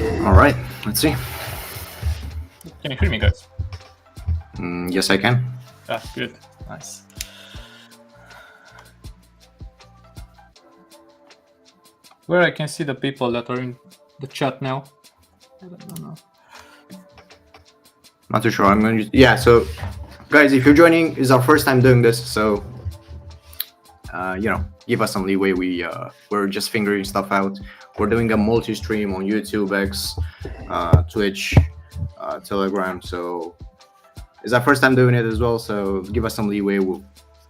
All right, let's see. Can you hear me, guys? Yes, I can. Ah, good. Nice. Where I can see the people that are in the chat now. I don't know. Not too sure. I'm going to. Yeah, so guys, if you're joining, it's our first time doing this, so give us some leeway. We're just figuring stuff out. We're doing a multi-stream on YouTube, X, Twitch, Telegram. So it's our first time doing it as well. So give us some leeway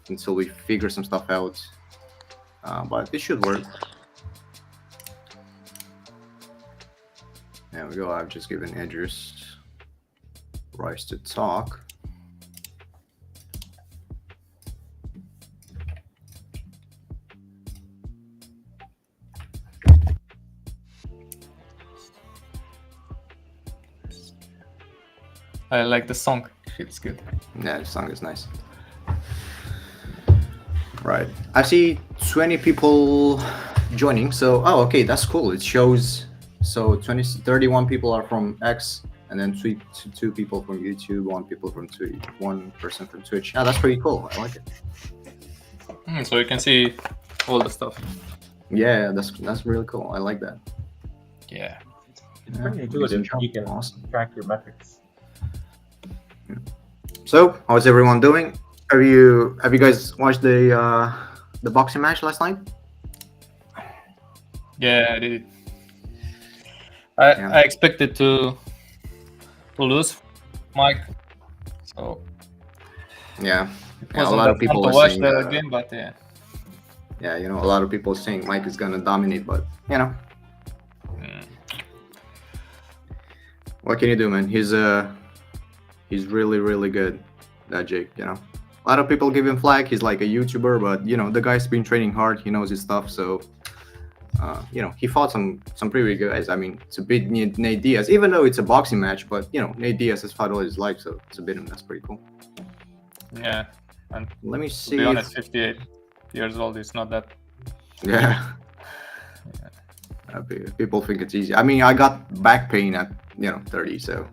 until we figure some stuff out. But it should work. There we go. I've just given Edgers rights to talk. I like the song. It feels good. Yeah, the song is nice. Right. I see 20 people joining. So, okay, that's cool. It shows. So 31 people are from X, and then two people from YouTube, one person from Twitch. Yeah, that's pretty cool. I like it. So you can see all the stuff. Yeah, that's really cool. I like that. Yeah. It's pretty intuitive. You can track your metrics. So, how's everyone doing? Have you guys watched the boxing match last night? Yeah, I did. I expected to lose Mike. So yeah, a lot of people are watch saying, the game, but yeah. Yeah, a lot of people saying Mike is gonna dominate, but what can you do, man? He's really, really good, that Jake. A lot of people give him flack. He's like a YouTuber, but the guy's been training hard. He knows his stuff, so he fought some pretty good guys. I mean, to beat Nate Diaz, even though it's a boxing match, but Nate Diaz has fought all his life, so to beat him, that's pretty cool. Yeah, and let me see. To be honest, 58 years old is not that. Yeah. People think it's easy. I mean, I got back pain at 30, so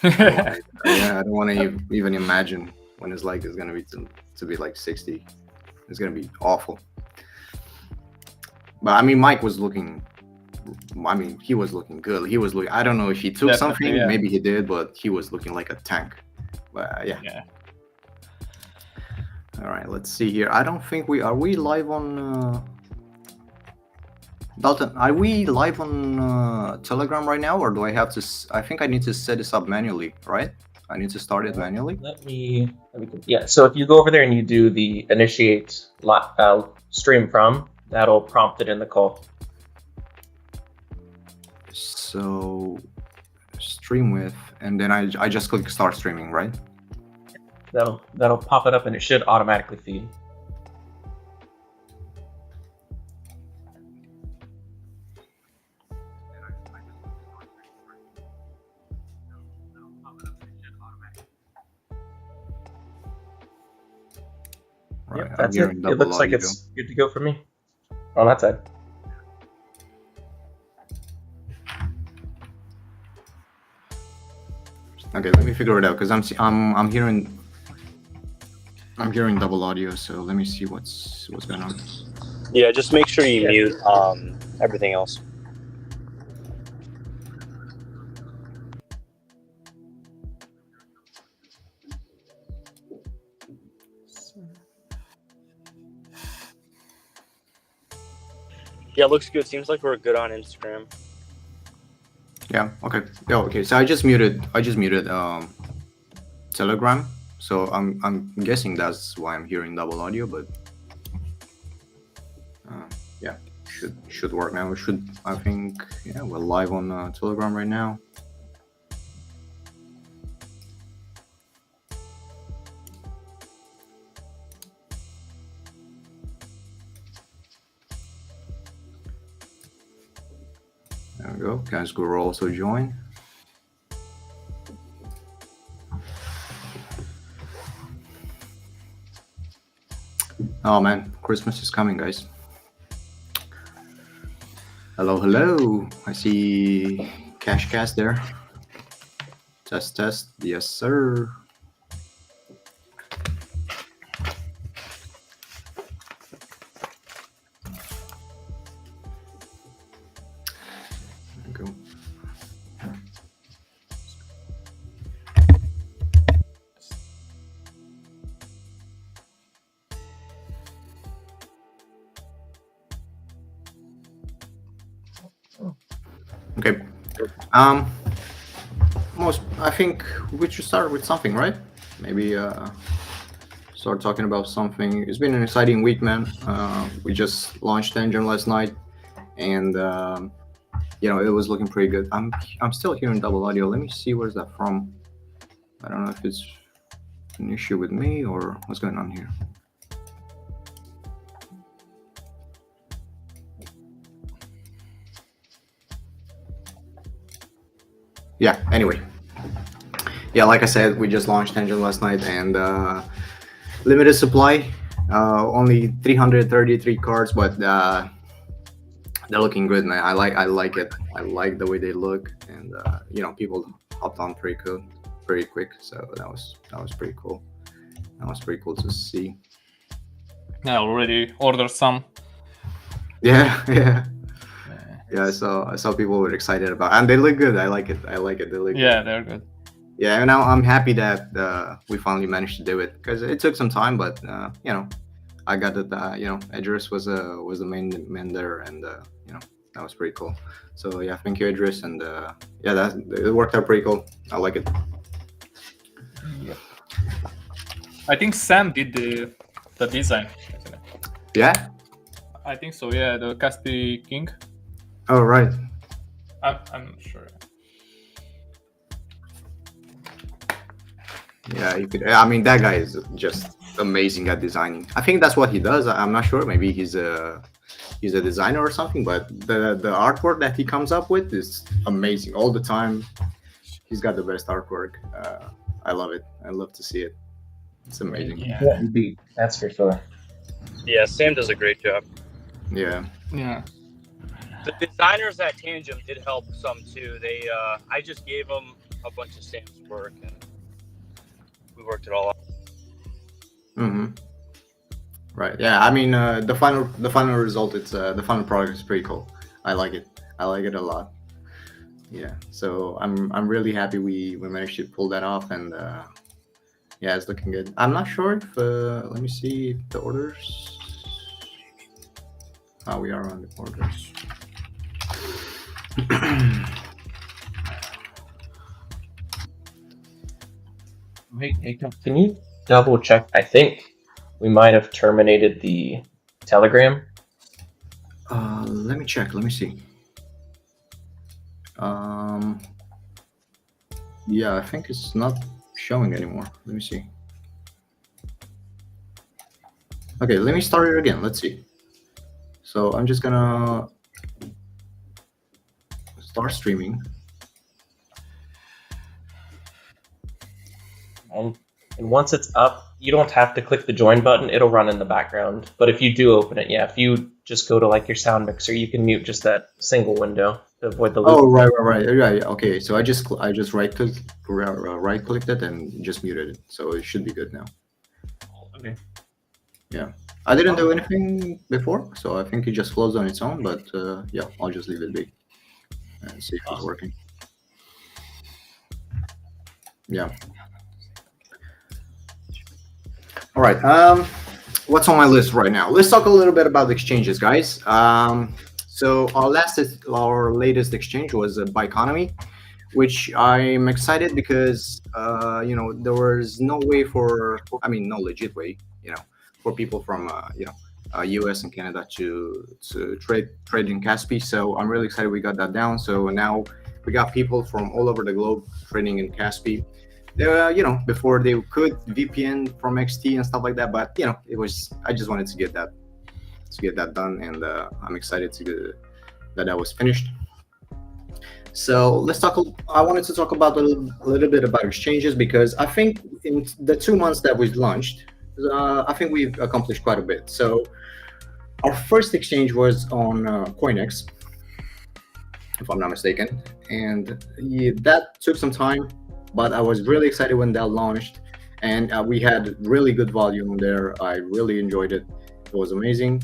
I don't want to even imagine when his leg is gonna be to be like 60. It's gonna be awful. But I mean, Mike was looking. I mean, he was looking good. He was looking. I don't know if he took something. Yeah. Maybe he did, but he was looking like a tank. But yeah. All right, let's see here. I don't think we live on. Dalton, are we live on Telegram right now, or do I have to? I think I need to set this up manually, right? I need to start it manually. Let me. Yeah. So if you go over there and you do the initiate stream from, that'll prompt it in the call. So stream with, and then I just click start streaming, right? That'll pop it up, and it should automatically feed. Right, yep, that's it. It looks like it's good to go for me on that side. Okay, let me figure it out because I'm hearing double audio. So let me see what's going on. Yeah, just make sure you mute everything else. Yeah, looks good. Seems like we're good on Instagram. Yeah. Okay. Yeah. Okay. So I just muted Telegram. So I'm guessing that's why I'm hearing double audio, but yeah, should work now. I think we're live on Telegram right now. There we go. Guys, Guru also join. Oh man, Christmas is coming, guys. Hello. I see cash cast there. Test. Yes, sir. There we go. Okay. I think we should start with something, right? Maybe start talking about something. It's been an exciting week, man. We just launched the engine last night, and it was looking pretty good. I'm still hearing double audio. Let me see where's that from. I don't know if it's an issue with me or what's going on here. Yeah, anyway. Yeah, like I said, we just launched engine last night, and limited supply, only 333 cards, but they're looking good, man. I like it. I like the way they look, and people hopped on pretty quick, so that was pretty cool. That was pretty cool to see. I already ordered some. Yeah. I saw people were excited about, and they look good. I like it. They look good. They're good. Yeah, and now I'm happy that we finally managed to do it, because it took some time, but I got it. Idris was the main man there, and that was pretty cool. So yeah, thank you, Idris, and it worked out pretty cool. I like it. Yep. I think Sam did the design, isn't it? Yeah. I think so. Yeah, the Kaspy King. Oh right. I'm not sure. Yeah, you could. I mean, that guy is just amazing at designing. I think that's what he does. I'm not sure. Maybe he's a designer or something. But the artwork that he comes up with is amazing all the time. He's got the best artwork. I love it. I love to see it. It's amazing. Yeah, indeed. That's for sure. Yeah, Sam does a great job. Yeah. The designers at Tangent did help some too. They, I just gave them a bunch of Sam's work, and we worked it all out. Mm-hmm. Right. Yeah. I mean, the final result. It's the final product is pretty cool. I like it. I like it a lot. Yeah. So I'm really happy we managed to pull that off, and yeah, it's looking good. I'm not sure if let me see the orders. How we are on the orders. Wait, hey, can you double check? I think we might have terminated the Telegram. Let me check. Let me see. Yeah, I think it's not showing anymore. Let me see. Okay, let me start it again. Let's see. So I'm just gonna start streaming. And once it's up, you don't have to click the join button. It'll run in the background. But if you do open it, if you just go to like your sound mixer, you can mute just that single window to avoid the loop. Oh, right. Yeah. Okay, so I just right clicked it and just muted it. So it should be good now. Okay. Yeah. I didn't do anything before, so I think it just closed on its own, but yeah, I'll just leave it be and see if it's working. Yeah. All right. What's on my list right now? Let's talk a little bit about the exchanges, guys. So our latest exchange was Bikeonomy, which I'm excited because there was no way no legit way, for people from US and Canada to trade in Kaspy. So I'm really excited we got that down. So now we got people from all over the globe trading in Kaspy. Before they could VPN from XT and stuff like that, but I just wanted to get that done, and I'm excited that was finished. So let's talk. I wanted to talk about a little bit about exchanges, because I think in the 2 months that we've launched, I think we've accomplished quite a bit. So our first exchange was on CoinEx, if I'm not mistaken. And yeah, that took some time, but I was really excited when that launched, and we had really good volume there. I really enjoyed it. It was amazing.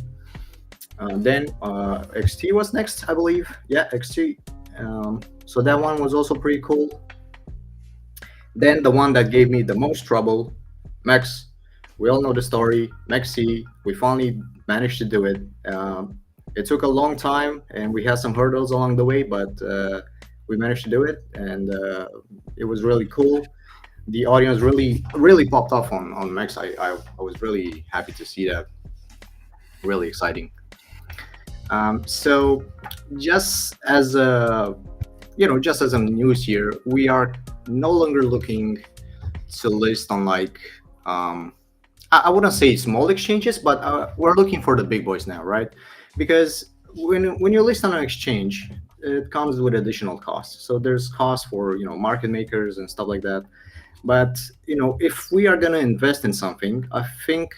Then XT was next, I believe. Yeah, XT. So that one was also pretty cool. Then the one that gave me the most trouble, Max. We all know the story. Maxi, we finally managed to do it. It took a long time, and we had some hurdles along the way, but we managed to do it, and it was really cool. The audience really popped off on Max. I was really happy to see that. Really exciting. So just as a just as a news here, we are no longer looking to list on like I wouldn't say small exchanges, but we're looking for the big boys now, right? Because when you list on an exchange, it comes with additional costs. So there's costs for market makers and stuff like that. But if we are gonna invest in something, I think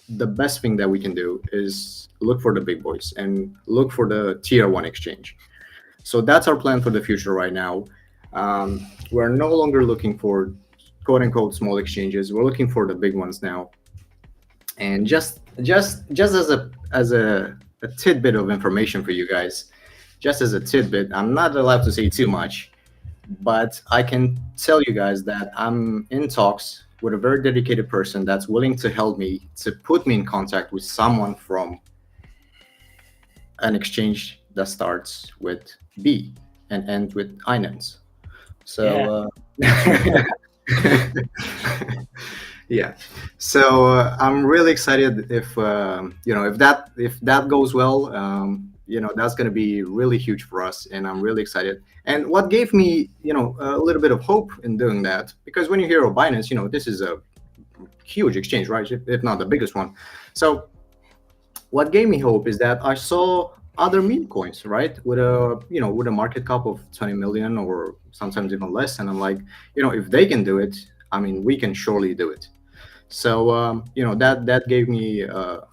the best thing that we can do is look for the big boys and look for the tier 1 exchange. So that's our plan for the future right now. We're no longer looking for quote unquote small exchanges. We're looking for the big ones now. And just as a tidbit of information for you guys, just as a tidbit, I'm not allowed to say too much, but I can tell you guys that I'm in talks with a very dedicated person that's willing to help me to put me in contact with someone from an exchange that starts with B and ends with Inans. So yeah. So I'm really excited if if that goes well. That's going to be really huge for us, and I'm really excited. And what gave me a little bit of hope in doing that, because when you hear of Binance, this is a huge exchange, right? If not the biggest one. So what gave me hope is that I saw other meme coins, right, with a market cap of 20 million or sometimes even less, and I'm like, if they can do it, I mean, we can surely do it. So that gave me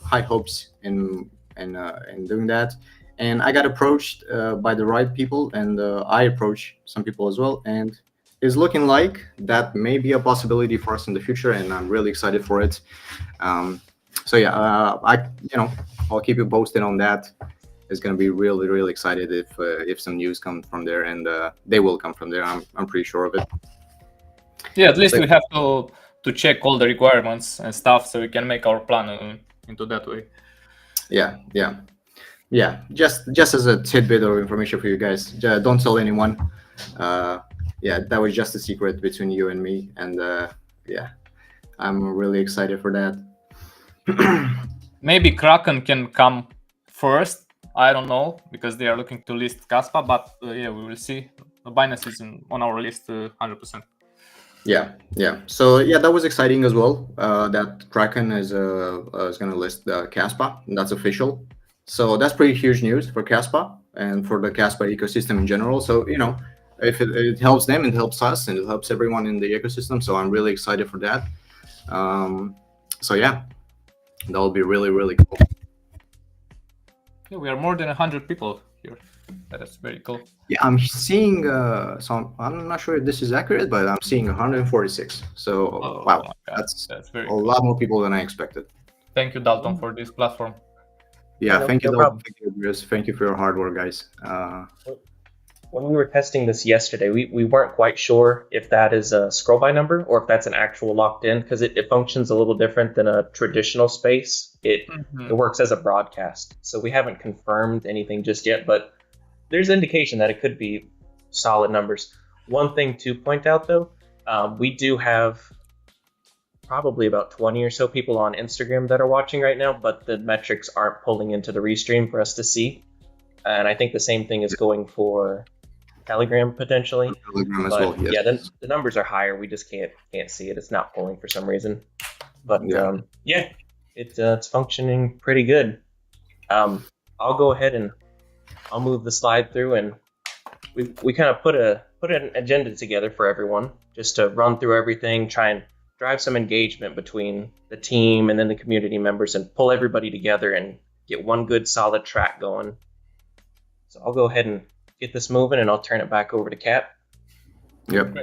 high hopes in doing that, and I got approached by the right people, and I approached some people as well, and it's looking like that may be a possibility for us in the future, and I'm really excited for it. So yeah, I'll keep you posted on that. It's gonna be really really excited if some news come from there, and they will come from there. I'm pretty sure of it. Yeah, at least we have to check all the requirements and stuff, so we can make our plan into that way. Yeah. Just as a tidbit of information for you guys, don't tell anyone. Yeah, that was just a secret between you and me, and yeah, I'm really excited for that. Maybe Kraken can come first. I don't know, because they are looking to list Kaspy, but yeah, we will see. Binance is on our list 100%. Yeah. So yeah, that was exciting as well. That Kraken is going to list the Kaspy, and that's official. So that's pretty huge news for Kaspy and for the Kaspy ecosystem in general. So if it helps them, it helps us, and it helps everyone in the ecosystem. So I'm really excited for that. So yeah, that will be really really cool. Yeah, we are more than 100 people here. That's very cool. Yeah, I'm seeing I'm not sure if this is accurate, but I'm seeing 146. So wow, that's very cool. Lot more people than I expected. Thank you, Dalton, for this platform. Yeah, thank you, Dalton. Thank you for your hard work, guys. When we were testing this yesterday, we weren't quite sure if that is a scroll by number or if that's an actual locked in, because it functions a little different than a traditional space. It works as a broadcast. So we haven't confirmed anything just yet, but there's indication that it could be solid numbers. One thing to point out, though, we do have probably about 20 or so people on Instagram that are watching right now, but the metrics aren't pulling into the restream for us to see. And I think the same thing is going for Telegram potentially. Telegram as but well, yes. Yeah, the numbers are higher. We just can't see it. It's not pulling for some reason. But it's functioning pretty good. I'll go ahead and I'll move the slide through, and we kind of put an agenda together for everyone just to run through everything, try and drive some engagement between the team and then the community members, and pull everybody together and get one good solid track going. So I'll go ahead and get this moving, and I'll turn it back over to Cap. Yep.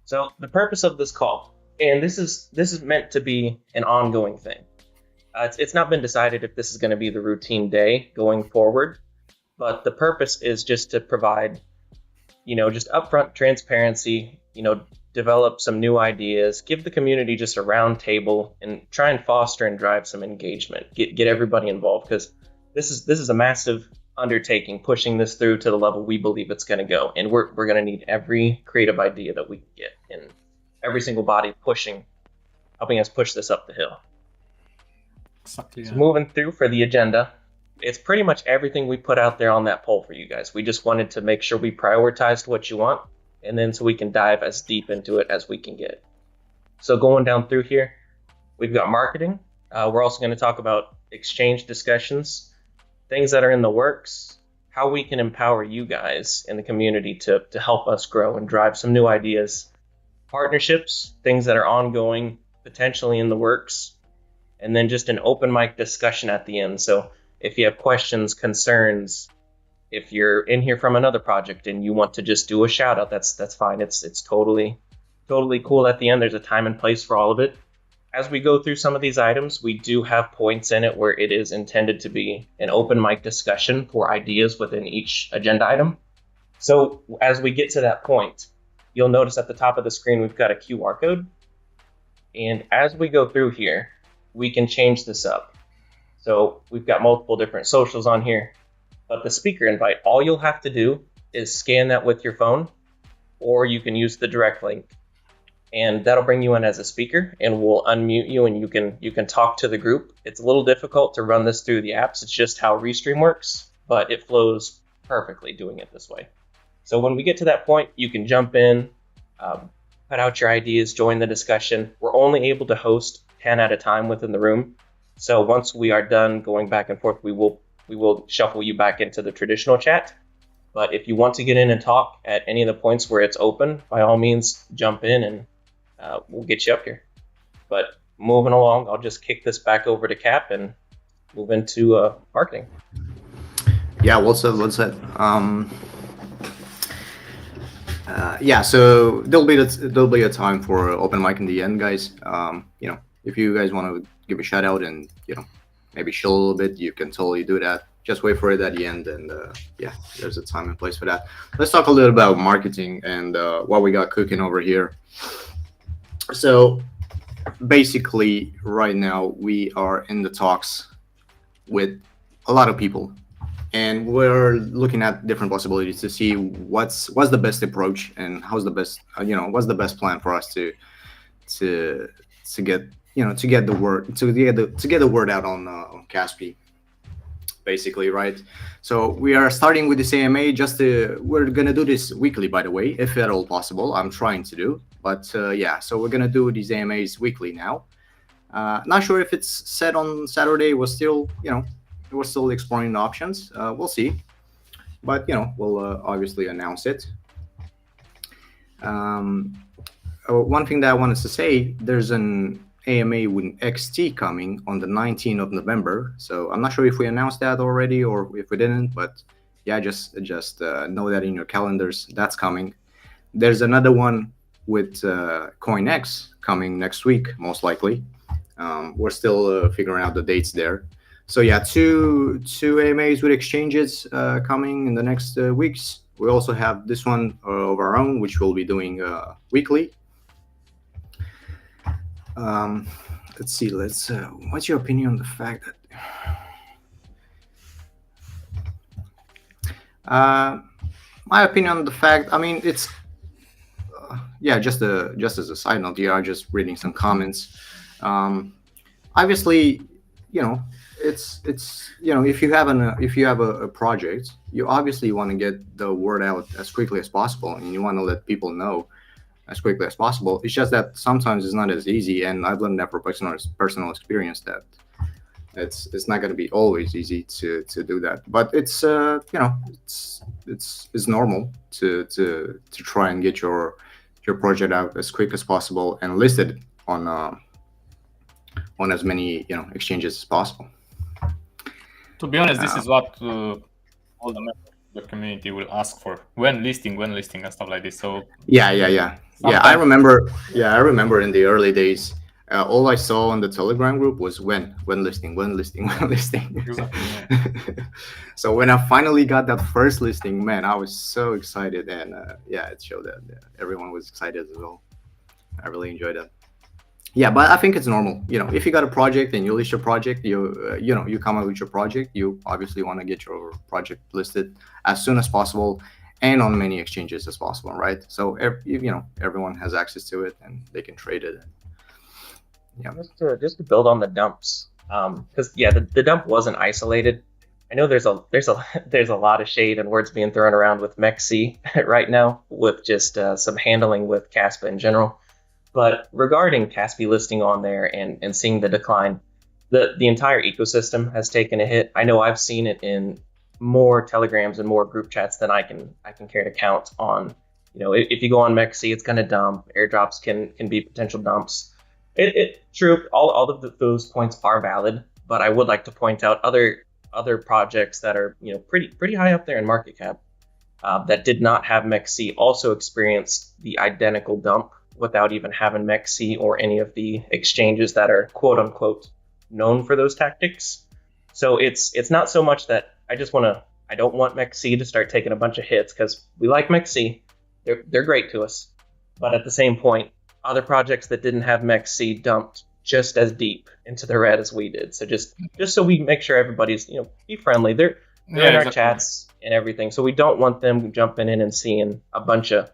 So the purpose of this call, and this is meant to be an ongoing thing. It's not been decided if this is going to be the routine day going forward, but the purpose is just to provide, just upfront transparency, develop some new ideas, give the community just a round table, and try and foster and drive some engagement, get everybody involved, because this is a massive undertaking, pushing this through to the level we believe it's going to go, and we're going to need every creative idea that we can get, and every single body helping us push this up the hill. Exactly. So moving through for the agenda, it's pretty much everything we put out there on that poll for you guys. We just wanted to make sure we prioritized what you want, and then so we can dive as deep into it as we can get. So going down through here, we've got marketing. We're also going to talk about exchange discussions, things that are in the works, how we can empower you guys in the community to help us grow and drive some new ideas, partnerships, things that are ongoing, potentially in the works, and then just an open mic discussion at the end. So if you have questions, concerns, if you're in here from another project and you want to just do a shout out, that's fine. It's totally cool at the end. There's a time and place for all of it. As we go through some of these items, we do have points in it where it is intended to be an open mic discussion for ideas within each agenda item. So as we get to that point, you'll notice at the top of the screen, we've got a QR code. And as we go through here, we can change this up. So we've got multiple different socials on here, but the speaker invite, all you'll have to do is scan that with your phone, or you can use the direct link, and that'll bring you in as a speaker, and we'll unmute you, and you can talk to the group. It's a little difficult to run this through the apps. It's just how Restream works, but it flows perfectly doing it this way. So when we get to that point, you can jump in, put out your ideas, join the discussion. We're only able to host 10 at a time within the room. So once we are done going back and forth, we will shuffle you back into the traditional chat. But if you want to get in and talk at any of the points where it's open, by all means, jump in and we'll get you up here. But moving along, I'll just kick this back over to Cap and move into marketing. Yeah, what's up? Yeah, so there'll be a time for open mic in the end, guys. If you guys want to give a shout out and maybe chill a little bit, you can totally do that. Just wait for it at the end, and yeah, there's a time and place for that. Let's talk a little about marketing and what we got cooking over here. So basically, right now we are in the talks with a lot of people, and we're looking at different possibilities to see what's the best approach and how's the best what's the best plan for us to get the word out on Kaspy, basically, right? So we are starting with this AMA. We're gonna do this weekly, by the way, if at all possible. I'm trying to do, but yeah. So we're gonna do these AMAs weekly now. Not sure if it's set on Saturday. We're still exploring the options. We'll see, but we'll obviously announce it. One thing that I wanted to say, there's an AMA with XT coming on the 19th of November. So I'm not sure if we announced that already or if we didn't, but yeah, just know that in your calendars, that's coming. There's another one with CoinX coming next week, most likely. We're still figuring out the dates there. So yeah, two AMAs with exchanges coming in the next weeks. We also have this one of our own, which we'll be doing weekly. Let's see. What's your opinion on the fact that? My opinion on the fact. I mean, it's yeah. Just as a side note, you are just reading some comments. Obviously, it's if you have a project, you obviously want to get the word out as quickly as possible, and you want to let people know as quickly as possible. It's just that sometimes it's not as easy, and I've learned that from personal experience that it's not going to be always easy to do that. But it's it's normal to try and get your project out as quick as possible and listed on as many exchanges as possible. To be honest, this is what all the members of the community will ask for when listing and stuff like this. So Yeah. I sometimes remember. Yeah, I remember in the early days, all I saw on the Telegram group was when listing, when listing, when listing. exactly, yeah. So when I finally got that first listing, man, I was so excited, and yeah, it showed that everyone was excited as well. I really enjoyed that. Yeah, but I think it's normal. If you got a project and you list your project, you come out with your project. You obviously want to get your project listed as soon as possible, and on many exchanges as possible, right? So everyone has access to it and they can trade it. Yeah. Just to build on the dumps, because the dump wasn't isolated. I know there's a lot of shade and words being thrown around with MEXC right now, with just some handling with Kaspy in general. But regarding Kaspy listing on there and seeing the decline, the entire ecosystem has taken a hit. I know I've seen it in more telegrams and more group chats than I can care to count on. If you go on MEXC, it's going to dump. Airdrops can be potential dumps. True, all of those points are valid, but I would like to point out other projects that are pretty high up there in market cap that did not have MEXC also experienced the identical dump without even having MEXC or any of the exchanges that are quote unquote known for those tactics. So it's not so much that I don't want MEXC to start taking a bunch of hits, because we like MEXC, they're great to us, but at the same point, other projects that didn't have MEXC dumped just as deep into the red as we did. So just so we make sure everybody's be friendly. They're in our exactly. chats and everything, so we don't want them jumping in and seeing a bunch of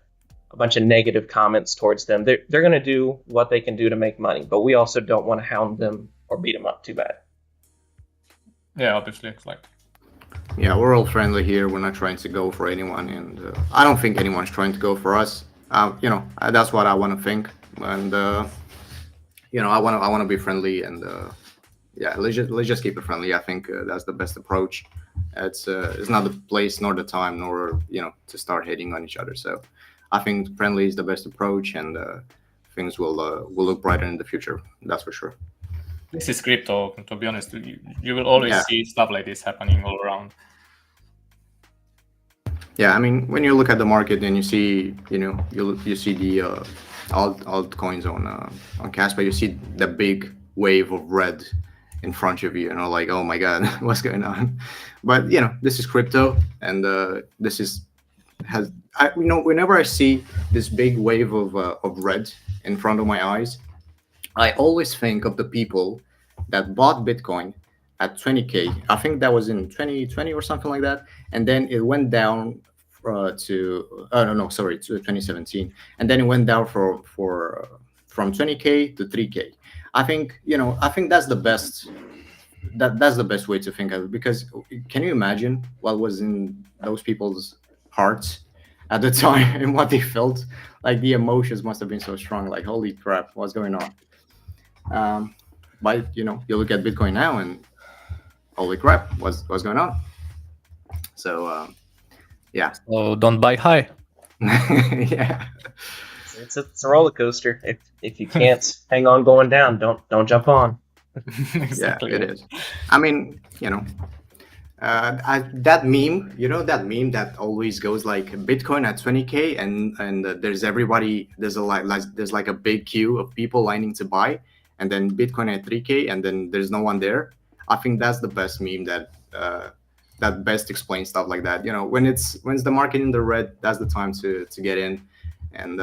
negative comments towards them. They're going to do what they can do to make money, but we also don't want to hound them or beat them up too bad. Yeah, obviously, it's like. Yeah, we're all friendly here. We're not trying to go for anyone, and I don't think anyone's trying to go for us. That's what I want to think, and I want to be friendly, and yeah, let's just keep it friendly. I think that's the best approach. It's not the place nor the time nor to start hating on each other. So I think friendly is the best approach, and things will look brighter in the future. That's for sure. This is crypto. To be honest, you will always see stuff like this happening all around. Yeah, I mean, when you look at the market and you see, you see the altcoins on Kaspy, you see the big wave of red in front of you. Like, oh my God, what's going on? But this is crypto, and whenever I see this big wave of red in front of my eyes, I always think of the people that bought Bitcoin at 20K. I think that was in 2020 or something like that, and then it went down to 2017, and then it went down from 20K to 3K. I think that's the best. That's the best way to think of it, because can you imagine what was in those people's hearts at the time and what they felt? Like, the emotions must have been so strong. Like, holy crap, what's going on? But you look at Bitcoin now and holy crap, what's going on? So yeah. So don't buy high. Yeah. It's a roller coaster. If you can't hang on going down, don't jump on. Exactly. Yeah, it is. I mean, that meme, that meme that always goes like Bitcoin at 20K and there's everybody, there's like a big queue of people lining to buy, and then Bitcoin at 3K and then there's no one there. I think that's the best meme that best explains stuff like that. When it's the market in the red, that's the time to get in, and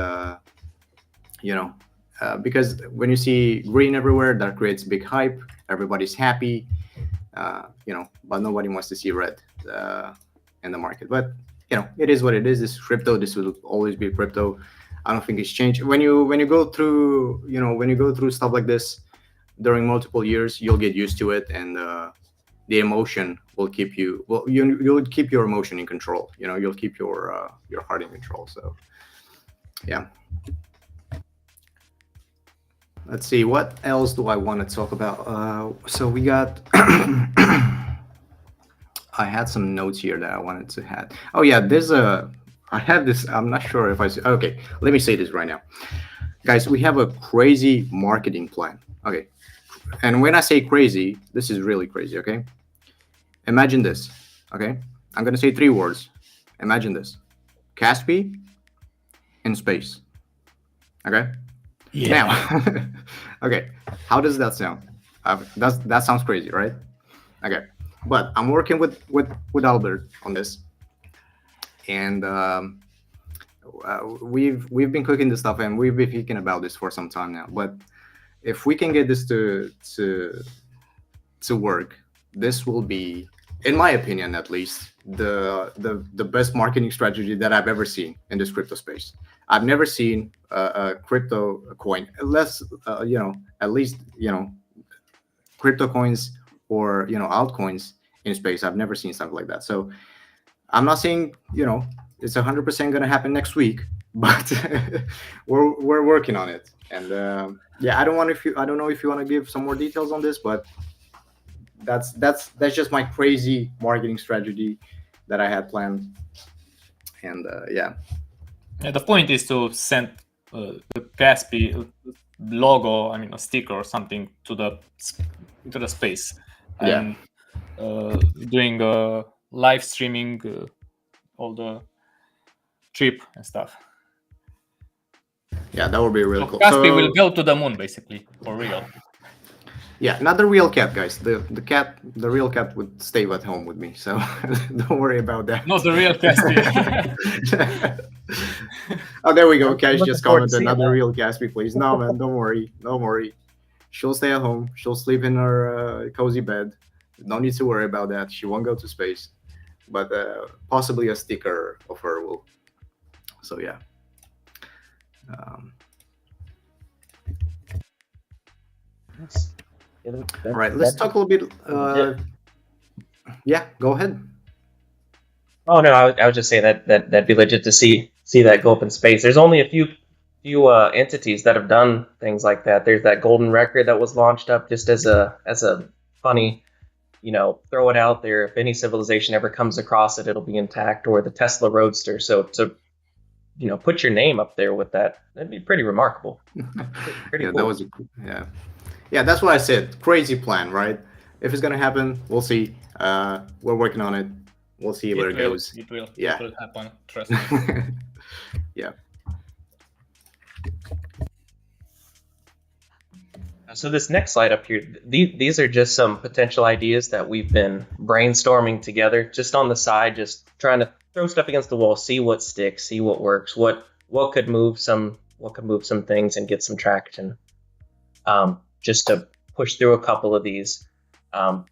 because when you see green everywhere, that creates big hype. Everybody's happy, but nobody wants to see red in the market. But it is what it is. This is crypto. This will always be crypto. I don't think it's changed. When you go through stuff like this during multiple years, you'll get used to it, and the emotion will keep you. Well, you'll keep your emotion in control. You'll keep your heart in control. So, yeah. Let's see, what else do I want to talk about? So we got. I had some notes here that I wanted to have. Oh yeah, I have this. I'm not sure if I. Okay, let me say this right now, guys. We have a crazy marketing plan. Okay, and when I say crazy, this is really crazy. Okay, imagine this. Okay, I'm gonna say 3 words. Imagine this: Kaspy in space. Okay. Yeah. Now, okay, how does that sound? That sounds crazy, right? Okay, but I'm working with Albert on this, and we've been cooking this stuff, and we've been thinking about this for some time now. But if we can get this to work, this will be, in my opinion at least, the best marketing strategy that I've ever seen in this crypto space. I've never seen a crypto coin, unless at least crypto coins or altcoins in space. I've never seen something like that. So I'm not saying it's 100% going to happen next week, but we're working on it. And I don't know if you want to give some more details on this, but that's just my crazy marketing strategy that I had planned. And Yeah, the point is to send the Kaspy logo, a sticker or something into the space, and doing live streaming all the trip and stuff. Yeah, that would be really cool. Kaspy will go to the moon, basically, for real. Yeah, not the real cat, guys. The real cat would stay at home with me, so don't worry about that. Not the real Kaspy. Oh, there we go. Cash looking just forward to commented, not seeing the that. real Kaspy, please. No, man, don't worry. She'll stay at home. She'll sleep in her cozy bed. No need to worry about that. She won't go to space, but possibly a sticker of her will. So yeah. All right, let's talk a little bit. Yeah, go ahead. Oh no, I would just say that'd be legit to see that go up in space. There's only a few entities that have done things like that. There's that golden record that was launched up just as a funny, throw it out there. If any civilization ever comes across it, it'll be intact. Or the Tesla Roadster. So to put your name up there with that'd be pretty remarkable. Pretty Yeah, cool. that was yeah. That's what I said. Crazy plan, right? If it's gonna happen, we'll see. We're working on it. We'll see where it goes. It will. Yeah. It will happen. Trust me. Yeah. So this next slide up here, these are just some potential ideas that we've been brainstorming together, just on the side, just trying to throw stuff against the wall, see what sticks, see what works, what could move some things and get some traction. Just to push through a couple of these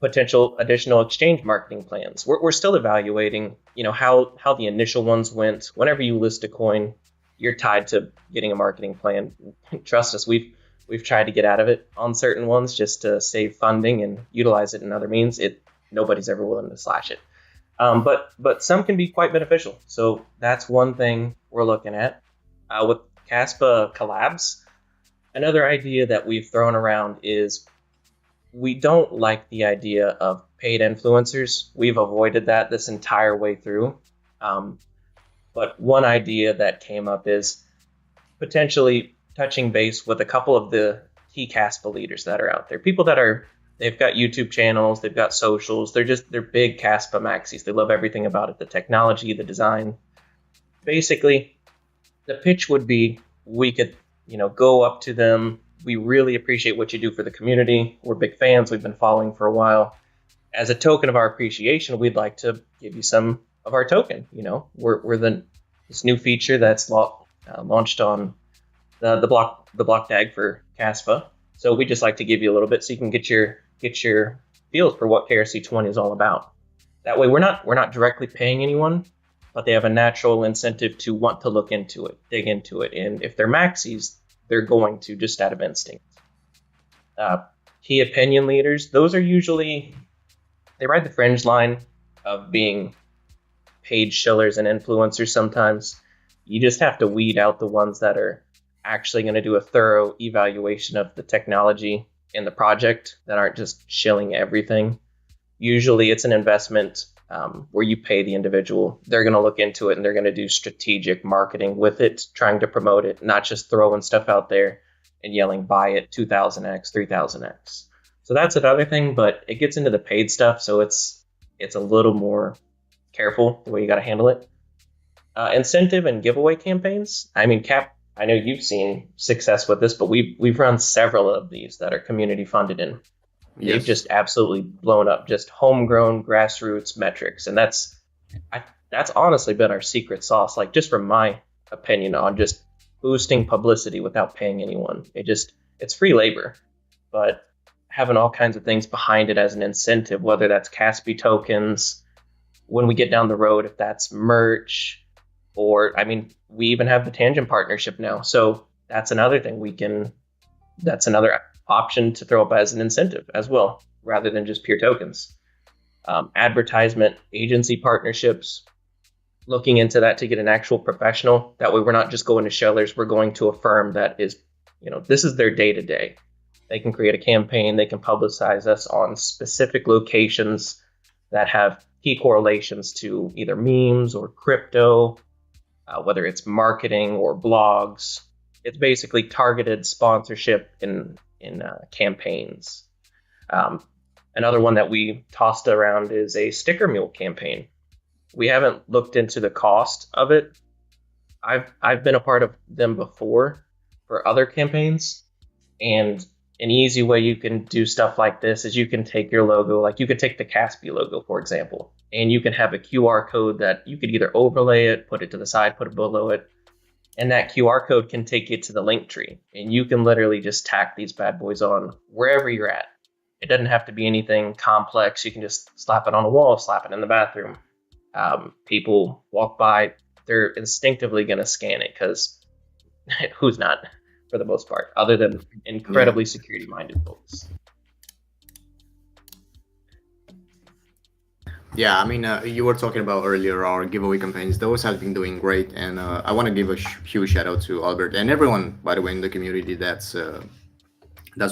potential additional exchange marketing plans. We're still evaluating, how the initial ones went. Whenever you list a coin, you're tied to getting a marketing plan. Trust us, we've tried to get out of it on certain ones just to save funding and utilize it in other means. Nobody's ever willing to slash it. But some can be quite beneficial. So that's one thing we're looking at. With Kaspa collabs, another idea that we've thrown around is we don't like the idea of paid influencers. We've avoided that this entire way through. But one idea that came up is potentially touching base with a couple of the key Kaspa leaders that are out there. People that they've got YouTube channels, they've got socials, they're big Kaspa maxis. They love everything about it, the technology, the design. Basically, the pitch would be we could, go up to them. We really appreciate what you do for the community. We're big fans. We've been following for a while. As a token of our appreciation, we'd like to give you some of our token. We're this new feature that's launched on the block tag for Kaspa. So we just like to give you a little bit so you can get your feels for what KRC20 is all about. That way, we're not directly paying anyone, but they have a natural incentive to want to look into it, dig into it, and if they're maxis, they're going to just out of instinct. Key opinion leaders, those are usually, they ride the fringe line of being paid shillers and influencers sometimes. You just have to weed out the ones that are actually going to do a thorough evaluation of the technology in the project, that aren't just shilling everything. Usually it's an investment where you pay the individual. They're going to look into it and they're going to do strategic marketing with it, trying to promote it, not just throwing stuff out there and yelling, buy it 2000x, 3000x. So that's another thing, but it gets into the paid stuff. So it's a little more careful the way you got to handle it. Incentive and giveaway campaigns. I mean, Cap, I know you've seen success with this, but we've run several of these that are community funded, and they've just absolutely blown up. Just homegrown grassroots metrics, and that's honestly been our secret sauce. Like, just from my opinion on just boosting publicity without paying anyone. It's free labor, but having all kinds of things behind it as an incentive, whether that's Kaspy tokens, when we get down the road, if that's merch, or, I mean, we even have the Tangent partnership now. So that's another thing that's another option to throw up as an incentive as well, rather than just pure tokens. Advertisement, agency partnerships, looking into that to get an actual professional. That way we're not just going to shellers, we're going to a firm that is, this is their day-to-day. They can create a campaign, they can publicize us on specific locations that have key correlations to either memes or crypto, whether it's marketing or blogs. It's basically targeted sponsorship in campaigns. Another one that we tossed around is a sticker mule campaign. We haven't looked into the cost of it. I've been a part of them before for other campaigns, and an easy way you can do stuff like this is you can take your logo, like you could take the Kaspy logo, for example, and you can have a QR code that you could either overlay it, put it to the side, put it below it, and that QR code can take you to the link tree, and you can literally just tack these bad boys on wherever you're at. It doesn't have to be anything complex. You can just slap it on a wall, slap it in the bathroom. People walk by, they're instinctively going to scan it, because who's not, for the most part, other than incredibly security-minded folks. Yeah, I mean, you were talking about earlier our giveaway campaigns. Those have been doing great, and I want to give a huge shout out to Albert and everyone, by the way, in the community that's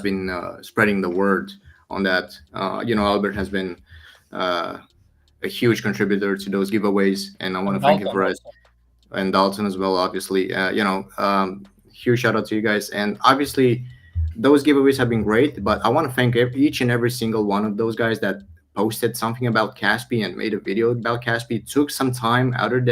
been spreading the word on that. Albert has been a huge contributor to those giveaways, and I want to thank him for it. And Dalton as well, obviously. Huge shout out to you guys. And obviously, those giveaways have been great, but I want to thank each and every single one of those guys that posted something about Kaspy and made a video about Kaspy, took some time out of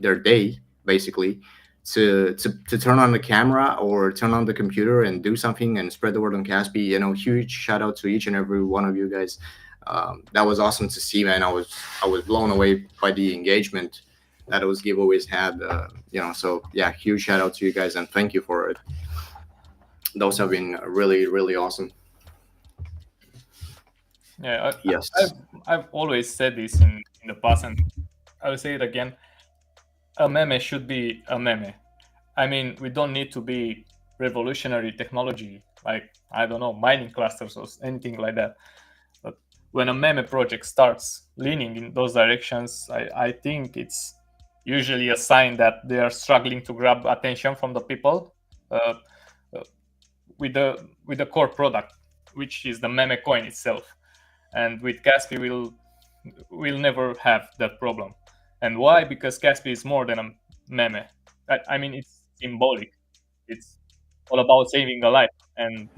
their day, basically, to turn on the camera or turn on the computer and do something and spread the word on Kaspy. Huge shout out to each and every one of you guys. That was awesome to see, man. I was blown away by the engagement that those giveaways had. So yeah, huge shout out to you guys and thank you for it. Those have been really, really awesome. Yeah, yes. I've always said this in the past, and I will say it again. A meme should be a meme. I mean, we don't need to be revolutionary technology, like, I don't know, mining clusters or anything like that. But when a meme project starts leaning in those directions, I think it's usually a sign that they are struggling to grab attention from the people with the core product, which is the meme coin itself. And with Kaspy, we'll never have that problem. And why? Because Kaspy is more than a meme. I mean, it's symbolic. It's all about saving a life and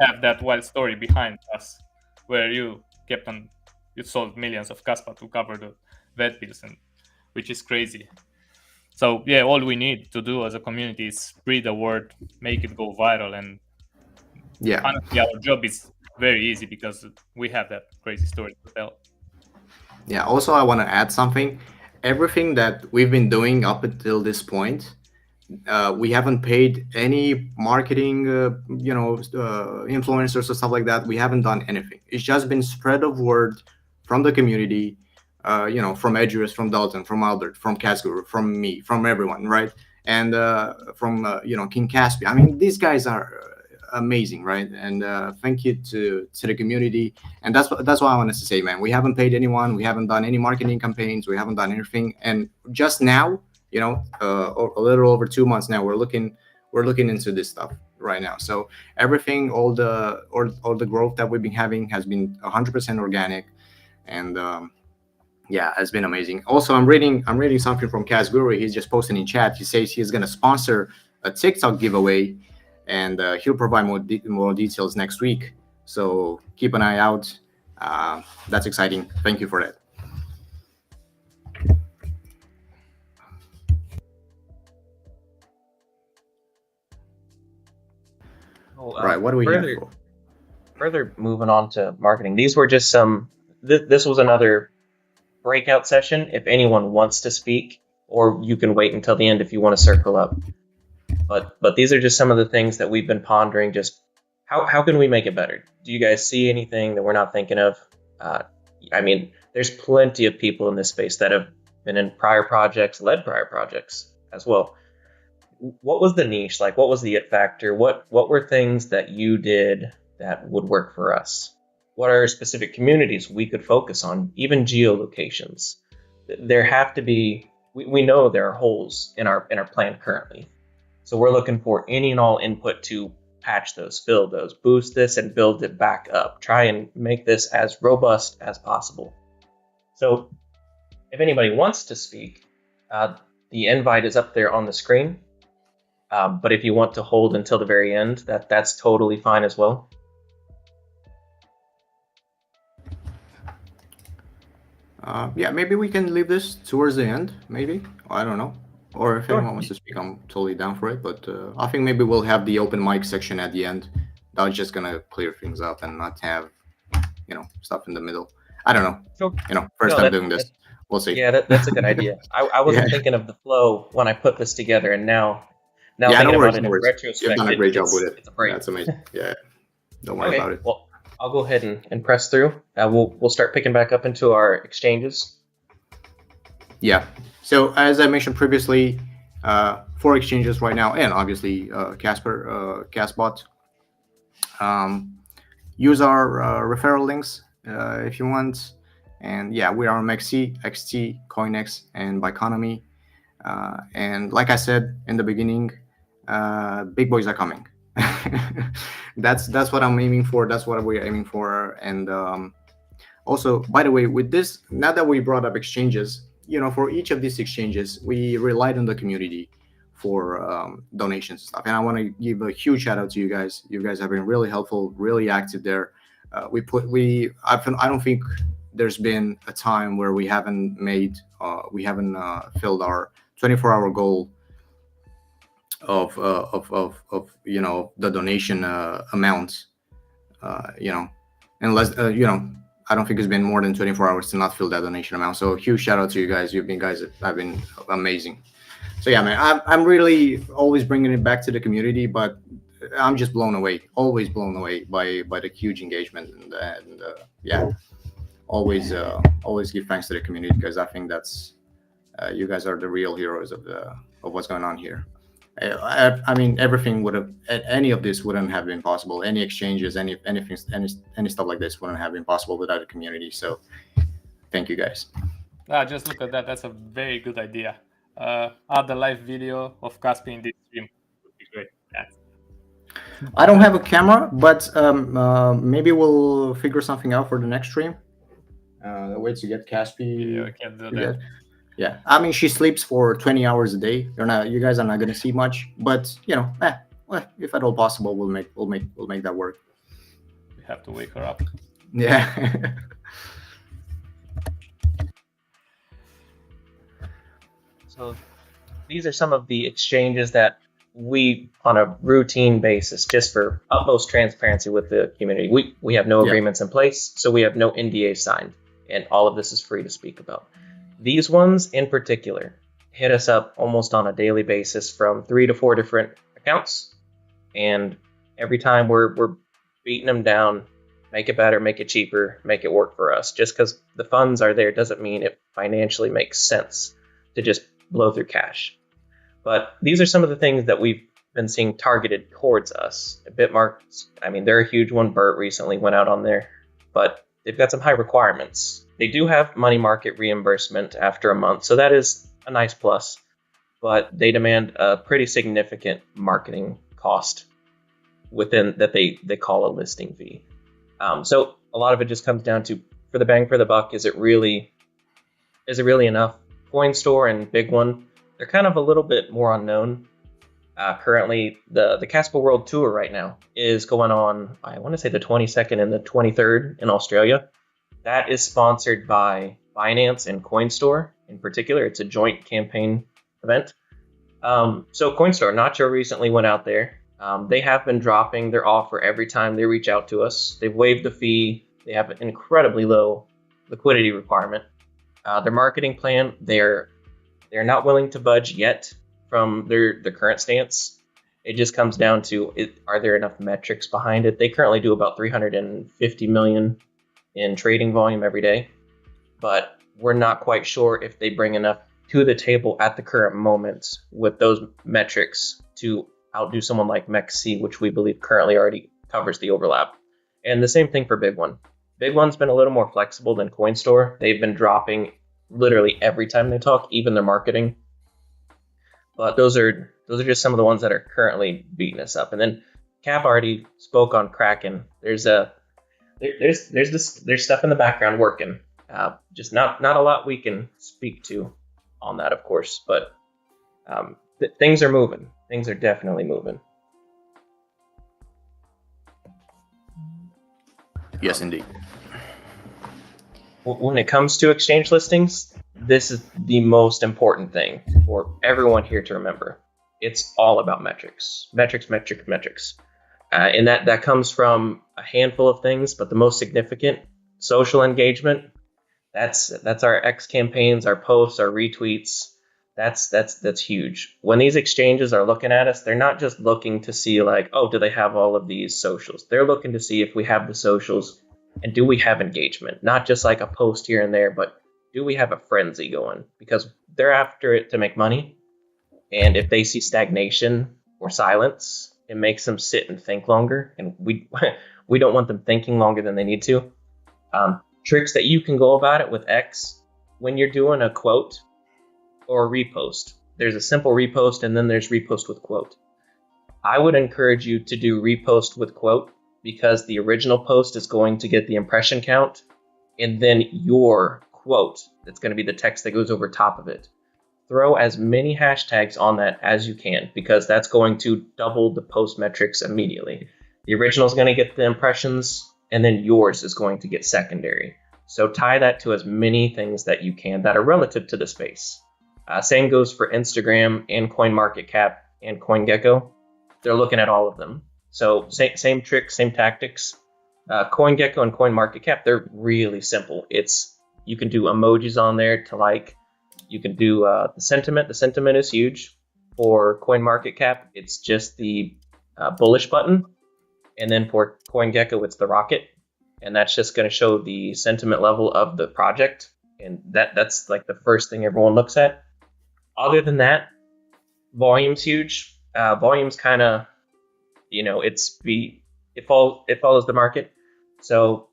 have that wild story behind us, where you sold millions of Kaspa to cover the vet bills, and which is crazy. So yeah, all we need to do as a community is spread the word, make it go viral, and honestly, our job is very easy because we have that crazy story to tell. Yeah. Also, I want to add something. Everything that we've been doing up until this point, we haven't paid any marketing, influencers or stuff like that. We haven't done anything. It's just been spread of word from the community, from Edgeworth, from Dalton, from Albert, from Casguru, from me, from everyone, right? And from King Kaspy. I mean, these guys are amazing, right? And thank you to the community. And that's what I wanted to say, man. We haven't paid anyone. We haven't done any marketing campaigns. We haven't done anything. And just now, a little over 2 months now, we're looking into this stuff right now. So everything, all the growth that we've been having has been 100% organic, and has been amazing. Also, I'm reading something from Casguru. He's just posting in chat. He says he's gonna sponsor a TikTok giveaway, and he'll provide more details next week. So keep an eye out. That's exciting. Thank you for that. Right, what do we have for? Further moving on to marketing, these were just some. This was another breakout session. If anyone wants to speak, or you can wait until the end if you want to circle up. But these are just some of the things that we've been pondering. Just how can we make it better? Do you guys see anything that we're not thinking of? I mean, there's plenty of people in this space that have been in prior projects, led prior projects as well. What was the niche? Like, what was the it factor? What were things that you did that would work for us? What are specific communities we could focus on? Even geolocations. There have to be. We know there are holes in our plan currently, so we're looking for any and all input to patch those, fill those, boost this, and build it back up. Try and make this as robust as possible. So, if anybody wants to speak, the invite is up there on the screen. But if you want to hold until the very end, that's totally fine as well. Yeah, maybe we can leave this towards the end, maybe. I don't know. Or if anyone wants to speak, I'm totally down for it. But I think maybe we'll have the open mic section at the end. That's just going to clear things up and not have, stuff in the middle. I don't know. Sure. First time doing this. We'll see. Yeah, that's a good idea. I wasn't thinking of the flow when I put this together, and now yeah, thinking about it in retrospect, you've done a great job with it. It's a break. That's amazing. Yeah, don't worry about it. Well, I'll go ahead and press through. We'll start picking back up into our exchanges. Yeah. So as I mentioned previously, 4 exchanges right now, and obviously Castbot. Use our referral links if you want. And yeah, we are on MEXC, XT, CoinX, and Biconomy. And like I said in the beginning, big boys are coming. That's what I'm aiming for. That's what we're aiming for. And also, by the way, with this, now that we brought up exchanges, for each of these exchanges, we relied on the community for donations and stuff. And I want to give a huge shout out to you guys. You guys have been really helpful, really active there. I don't think there's been a time where we haven't filled our 24-hour goal of the donation amount. Unless I don't think it's been more than 24 hours to not fill that donation amount. So huge shout out to you guys. You guys have been amazing. So yeah, man, I'm really always bringing it back to the community, but I'm just always blown away by the huge engagement and yeah, always give thanks to the community, because I think that's you guys are the real heroes of what's going on here. I mean, everything any of this wouldn't have been possible. Any exchanges, any stuff like this wouldn't have been possible without the community. So thank you guys. Just look at that. That's a very good idea. Add the live video of Kaspy in this stream would be great. Yeah. I don't have a camera, but maybe we'll figure something out for the next stream. The way to get Kaspy. Yeah, I can do that. Yeah, I mean, she sleeps for 20 hours a day. You guys are not gonna see much, but if at all possible, we'll make that work. We have to wake her up. Yeah. So these are some of the exchanges that we, on a routine basis, just for utmost transparency with the community, we have no agreements in place, so we have no NDA signed, and all of this is free to speak about. These ones in particular hit us up almost on a daily basis from 3 to 4 different accounts, and every time we're beating them down, make it better, make it cheaper, make it work for us. Just because the funds are there doesn't mean it financially makes sense to just blow through cash. But these are some of the things that we've been seeing targeted towards us. Bitmark, I mean, they're a huge one. Burt recently went out on there, but they've got some high requirements. They do have money market reimbursement after a month, so that is a nice plus, but they demand a pretty significant marketing cost within that they call a listing fee. So a lot of it just comes down to, for the bang for the buck, is it really enough? Coinstore and Big One, they're kind of a little bit more unknown. Currently, the Casper World Tour right now is going on, I want to say the 22nd and the 23rd in Australia. That is sponsored by Binance and Coinstore in particular. It's a joint campaign event. So Coinstore, Nacho recently went out there. They have been dropping their offer every time they reach out to us. They've waived the fee. They have an incredibly low liquidity requirement. Their marketing plan, they're not willing to budge yet from their current stance. It just comes down to, are there enough metrics behind it? They currently do about 350 million in trading volume every day, but we're not quite sure if they bring enough to the table at the current moment with those metrics to outdo someone like MEXC, which we believe currently already covers the overlap. And the same thing for Big One. Big One's been a little more flexible than Coinstore. They've been dropping literally every time they talk, even their marketing. But those are just some of the ones that are currently beating us up. And then Cap already spoke on Kraken. There's stuff in the background working. Just not a lot we can speak to on that, of course. But things are moving. Things are definitely moving. Yes, indeed. When it comes to exchange listings, this is the most important thing for everyone here to remember. It's all about metrics. And that comes from a handful of things, but the most significant, social engagement. That's our X campaigns, our posts, our retweets. That's huge. When these exchanges are looking at us, they're not just looking to see like, oh, do they have all of these socials? They're looking to see if we have the socials and do we have engagement? Not just like a post here and there, but do we have a frenzy going? Because they're after it to make money. And if they see stagnation or silence, it makes them sit and think longer. And we don't want them thinking longer than they need to. Tricks that you can go about it with X when you're doing a quote or a repost. There's a simple repost and then there's repost with quote. I would encourage you to do repost with quote because the original post is going to get the impression count and then your quote, that's going to be the text that goes over top of it. Throw as many hashtags on that as you can because that's going to double the post metrics immediately. The original is going to get the impressions and then yours is going to get secondary. So tie that to as many things that you can that are relative to the space. Same goes for Instagram and CoinMarketCap and CoinGecko. They're looking at all of them. So same tricks, same tactics. CoinGecko and CoinMarketCap, they're really simple. You can do emojis on there to like. You can do the sentiment. The sentiment is huge. For CoinMarketCap, it's just the bullish button. And then for CoinGecko, it's the rocket. And that's just going to show the sentiment level of the project. And that's like the first thing everyone looks at. Other than that, volume's huge. Volume's kind of, it follows the market. So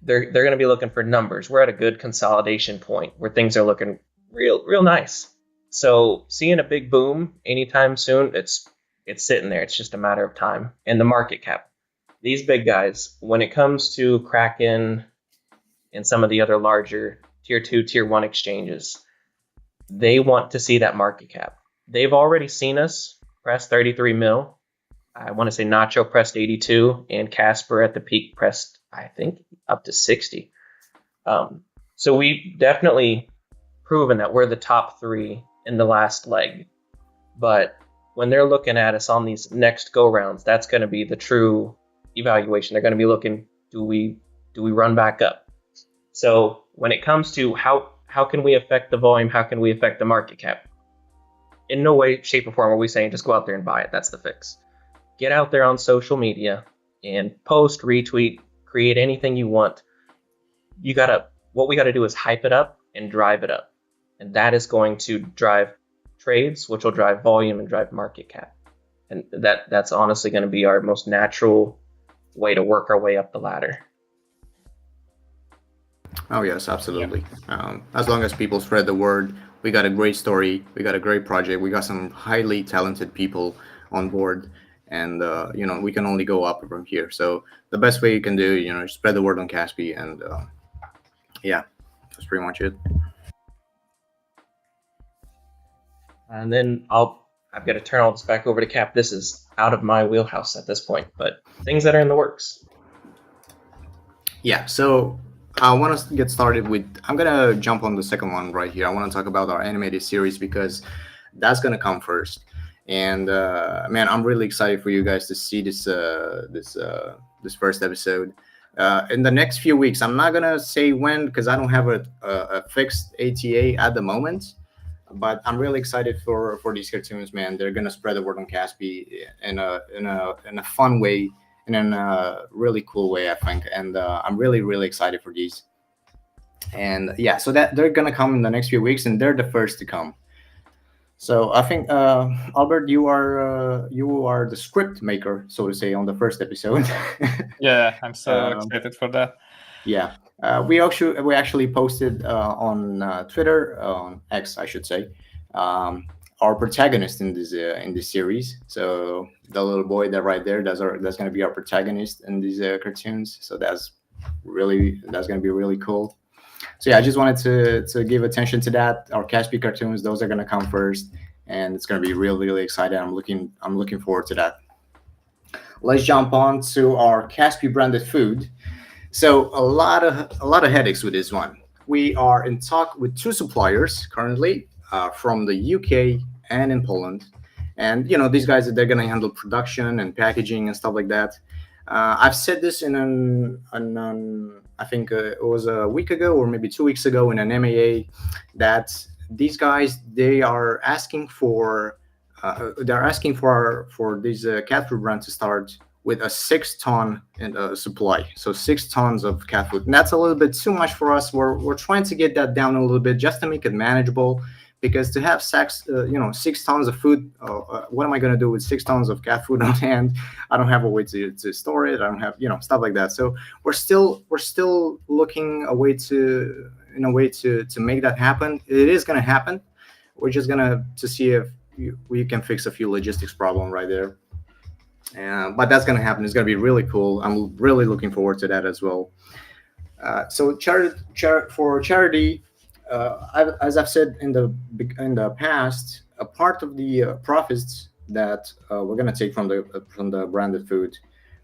they're going to be looking for numbers. We're at a good consolidation point where things are looking real nice. So seeing a big boom anytime soon, it's sitting there. It's just a matter of time. And the market cap, these big guys, when it comes to Kraken and some of the other larger tier 2, tier 1 exchanges, they want to see that market cap. They've already seen us press 33 mil. I want to say Nacho pressed 82 and Casper at the peak pressed, I think, up to 60. So we've definitely proven that we're the top 3 in the last leg. But when they're looking at us on these next go rounds, that's going to be the true evaluation. They're going to be looking, do we run back up? So when it comes to how can we affect the volume? How can we affect the market cap? In no way, shape, or form are we saying just go out there and buy it. That's the fix. Get out there on social media and post, retweet, create anything you want. What we got to do is hype it up and drive it up. And that is going to drive trades, which will drive volume and drive market cap. And that's honestly going to be our most natural way to work our way up the ladder. Oh yes, absolutely. As long as people spread the word, we got a great story, we got a great project, we got some highly talented people on board, and we can only go up from here. So the best way you can do, spread the word on Kaspy, and that's pretty much it. And then I've got to turn all this back over to Cap. This is out of my wheelhouse at this point, but things that are in the works. Yeah, so I want to get started with. I'm gonna jump on the second one right here. I want to talk about our animated series because that's gonna come first. And man, I'm really excited for you guys to see this first episode. In the next few weeks, I'm not gonna say when because I don't have a fixed ATA at the moment. But I'm really excited for these cartoons, man. They're gonna spread the word on Kaspy in a fun way, and in a really cool way, I think. And I'm really excited for these. And yeah, so that they're gonna come in the next few weeks, and they're the first to come. So I think Albert, you are the script maker, so to say, on the first episode. Yeah, I'm so excited for that. Yeah, we actually posted on Twitter, on X, I should say, our protagonist in this series. So the little boy that right there, that's going to be our protagonist in these cartoons. So that's going to be really cool. So yeah, I just wanted to give attention to that. Our Kaspy cartoons, those are going to come first, and it's going to be really exciting. I'm looking forward to that. Let's jump on to our Kaspy branded food. So a lot of headaches with this one. We are in talk with two suppliers currently from the UK and in Poland, and these guys, they're gonna handle production and packaging and stuff like that. I've said this in I think it was a week ago or maybe 2 weeks ago in an MAA that these guys, they are asking for these cat food brand to start with a 6-ton supply, so 6 tons of cat food. And that's a little bit too much for us. We're trying to get that down a little bit just to make it manageable, because to have 6 tons of food, what am I going to do with 6 tons of cat food on hand? I don't have a way to store it. I don't have stuff like that. So we're still looking a way to make that happen. It is going to happen. We're just going to see if we can fix a few logistics problem right there. But that's going to happen. It's going to be really cool. I'm really looking forward to that as well. So for charity, as I've said in the past, a part of the profits that we're going to take from the branded food,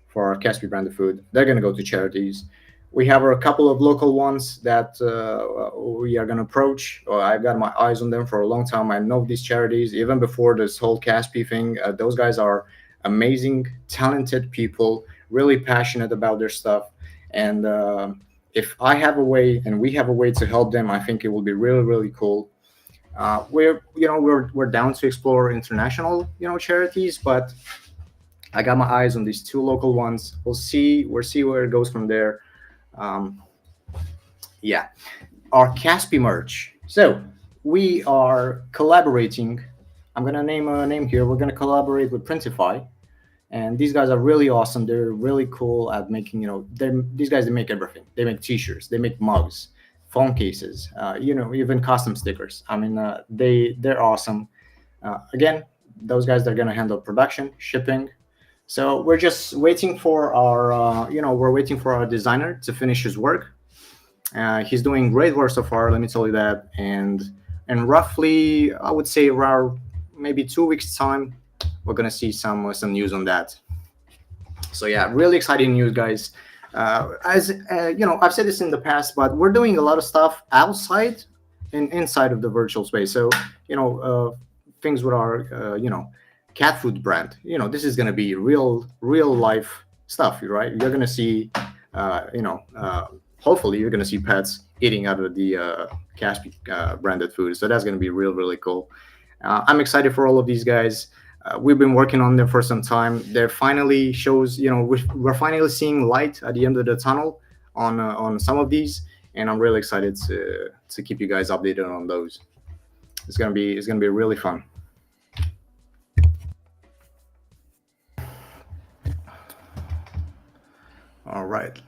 for our Kaspy branded food, they're going to go to charities. We have a couple of local ones that we are going to approach. I've got my eyes on them for a long time. I know these charities even before this whole Kaspy thing. Those guys are amazing, talented people, really passionate about their stuff. And if I have a way and we have a way to help them, I think it will be really cool. We're down to explore international charities, but I got my eyes on these 2 local ones. We'll see where it goes from there. Yeah, our Kaspy merch. So we are collaborating. I'm gonna name a name here. We're gonna collaborate with Printify, and these guys are really awesome. They're really cool at making. These guys, they make everything. They make T-shirts. They make mugs, phone cases. Even custom stickers. I mean, they're awesome. Again, those guys, they're gonna handle production, shipping. So we're just waiting for our designer to finish his work. He's doing great work so far, let me tell you that. And roughly, I would say around maybe 2 weeks time, we're gonna see some news on that. So yeah, really exciting news, guys. As I've said this in the past, but we're doing a lot of stuff outside and inside of the virtual space. So things with our cat food brand. This is going to be real life stuff, right? You're going to see, hopefully you're going to see pets eating out of the Kaspy branded food. So that's going to be really cool. I'm excited for all of these guys. We've been working on them for some time. They're finally shows, we're finally seeing light at the end of the tunnel on some of these, and I'm really excited to keep you guys updated on those. It's gonna be really fun. All right.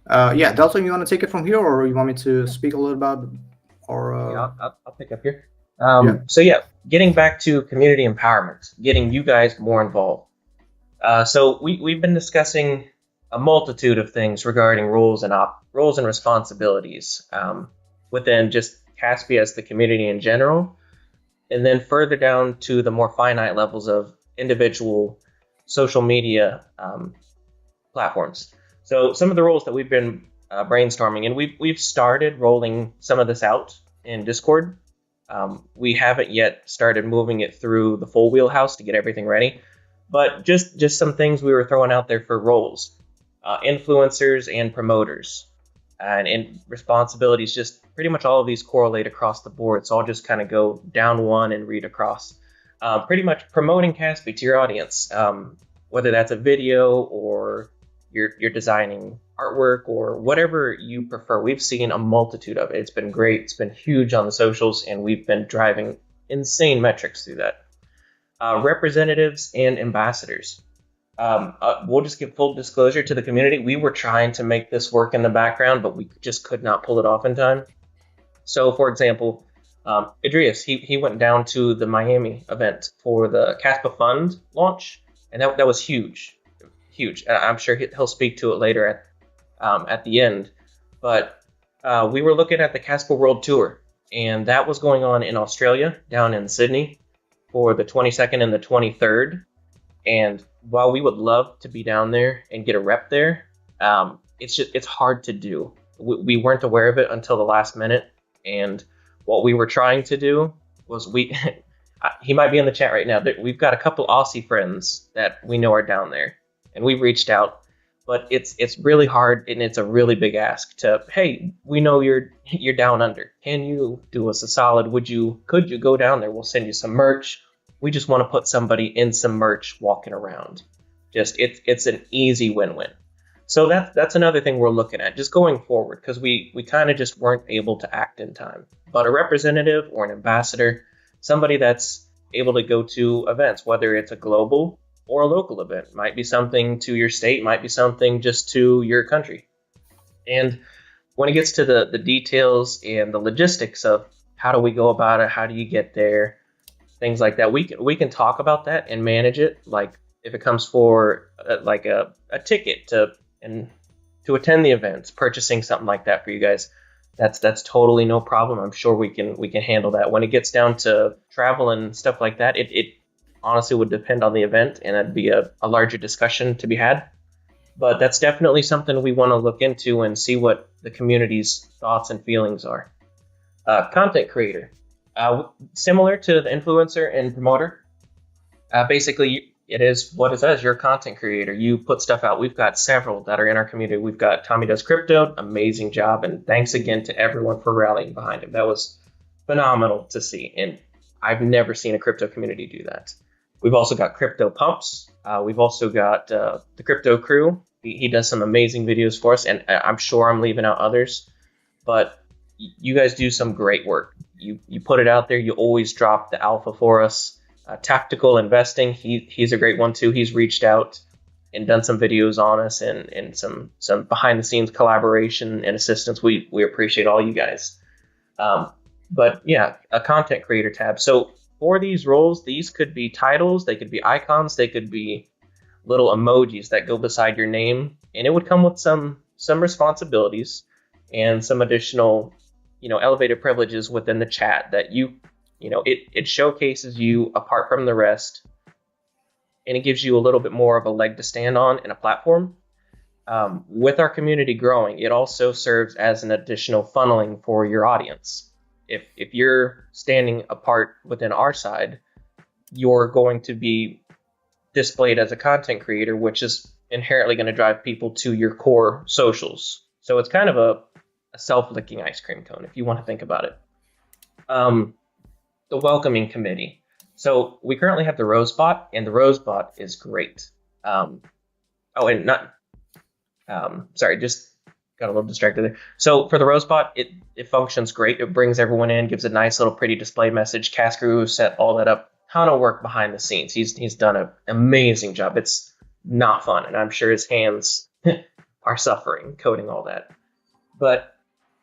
Yeah, Dalton, you want to take it from here, or you want me to speak a little about? Or yeah, I'll pick up here. So yeah, getting back to community empowerment, getting you guys more involved. So we've been discussing a multitude of things regarding roles and responsibilities within just Kaspy as the community in general, and then further down to the more finite levels of individual social media platforms. So some of the roles that we've been brainstorming, and we've started rolling some of this out in Discord. We haven't yet started moving it through the full wheelhouse to get everything ready, but just some things we were throwing out there for roles, influencers and promoters, and responsibilities. Just pretty much all of these correlate across the board, so I'll just kind of go down one and read across. Pretty much promoting Kaspy to your audience, whether that's a video or you're designing artwork or whatever you prefer. We've seen a multitude of it. It's been great. It's been huge on the socials, and we've been driving insane metrics through that. Representatives and ambassadors. We'll just give full disclosure to the community. We were trying to make this work in the background, but we just could not pull it off in time. So, for example, Idris, he went down to the Miami event for the Kaspy Fund launch, and that was huge. I'm sure he'll speak to it later at the end. But we were looking at the Kaspy World Tour, and that was going on in Australia, down in Sydney, for the 22nd and the 23rd. And while we would love to be down there and get a rep there, it's hard to do. We weren't aware of it until the last minute, and what we were trying to do was he might be in the chat right now. We've got a couple Aussie friends that we know are down there, and we've reached out, but it's really hard, and it's a really big ask to, hey, we know you're down under. Can you do us a solid? Could you go down there? We'll send you some merch. We just want to put somebody in some merch walking around. It's an easy win-win. So that's another thing we're looking at, just going forward, because we kind of just weren't able to act in time. But a representative or an ambassador, somebody that's able to go to events, whether it's a global or a local event, might be something to your state, might be something just to your country. And when it gets to the details and the logistics of how do we go about it, how do you get there, things like that, we can talk about that and manage it. Like if it comes for a ticket to attend the events, purchasing something like that for you guys, that's totally no problem. I'm sure we can handle that. When it gets down to travel and stuff like that, it honestly would depend on the event, and that'd be a larger discussion to be had. But that's definitely something we want to look into and see what the community's thoughts and feelings are. Content creator. Similar to the influencer and promoter, basically it is what it says. You're a content creator. You put stuff out. We've got several that are in our community. We've got Tommy Does Crypto, amazing job, and thanks again to everyone for rallying behind him. That was phenomenal to see, and I've never seen a crypto community do that. We've also got Crypto Pumps. We've also got the Crypto Crew. He does some amazing videos for us, and I'm sure I'm leaving out others, but you guys do some great work. You put it out there. You always drop the alpha for us. Tactical Investing, he's a great one too. He's reached out and done some videos on us and some behind the scenes collaboration and assistance. We appreciate all you guys. But yeah, a content creator tab. So for these roles, these could be titles, they could be icons, they could be little emojis that go beside your name, and it would come with some responsibilities and some additional, elevated privileges within the chat that it showcases you apart from the rest, and it gives you a little bit more of a leg to stand on and a platform. With our community growing, it also serves as an additional funneling for your audience. If you're standing apart within our side, you're going to be displayed as a content creator, which is inherently going to drive people to your core socials. So it's kind of a self-licking ice cream cone, if you want to think about it. The welcoming committee. So we currently have the Rosebot, and the Rosebot is great. Just got a little distracted there. So for the Rosebot, it functions great. It brings everyone in, gives a nice little pretty display message. Cascrew set all that up. Ton of work behind the scenes. He's done an amazing job. It's not fun, and I'm sure his hands are suffering coding all that. But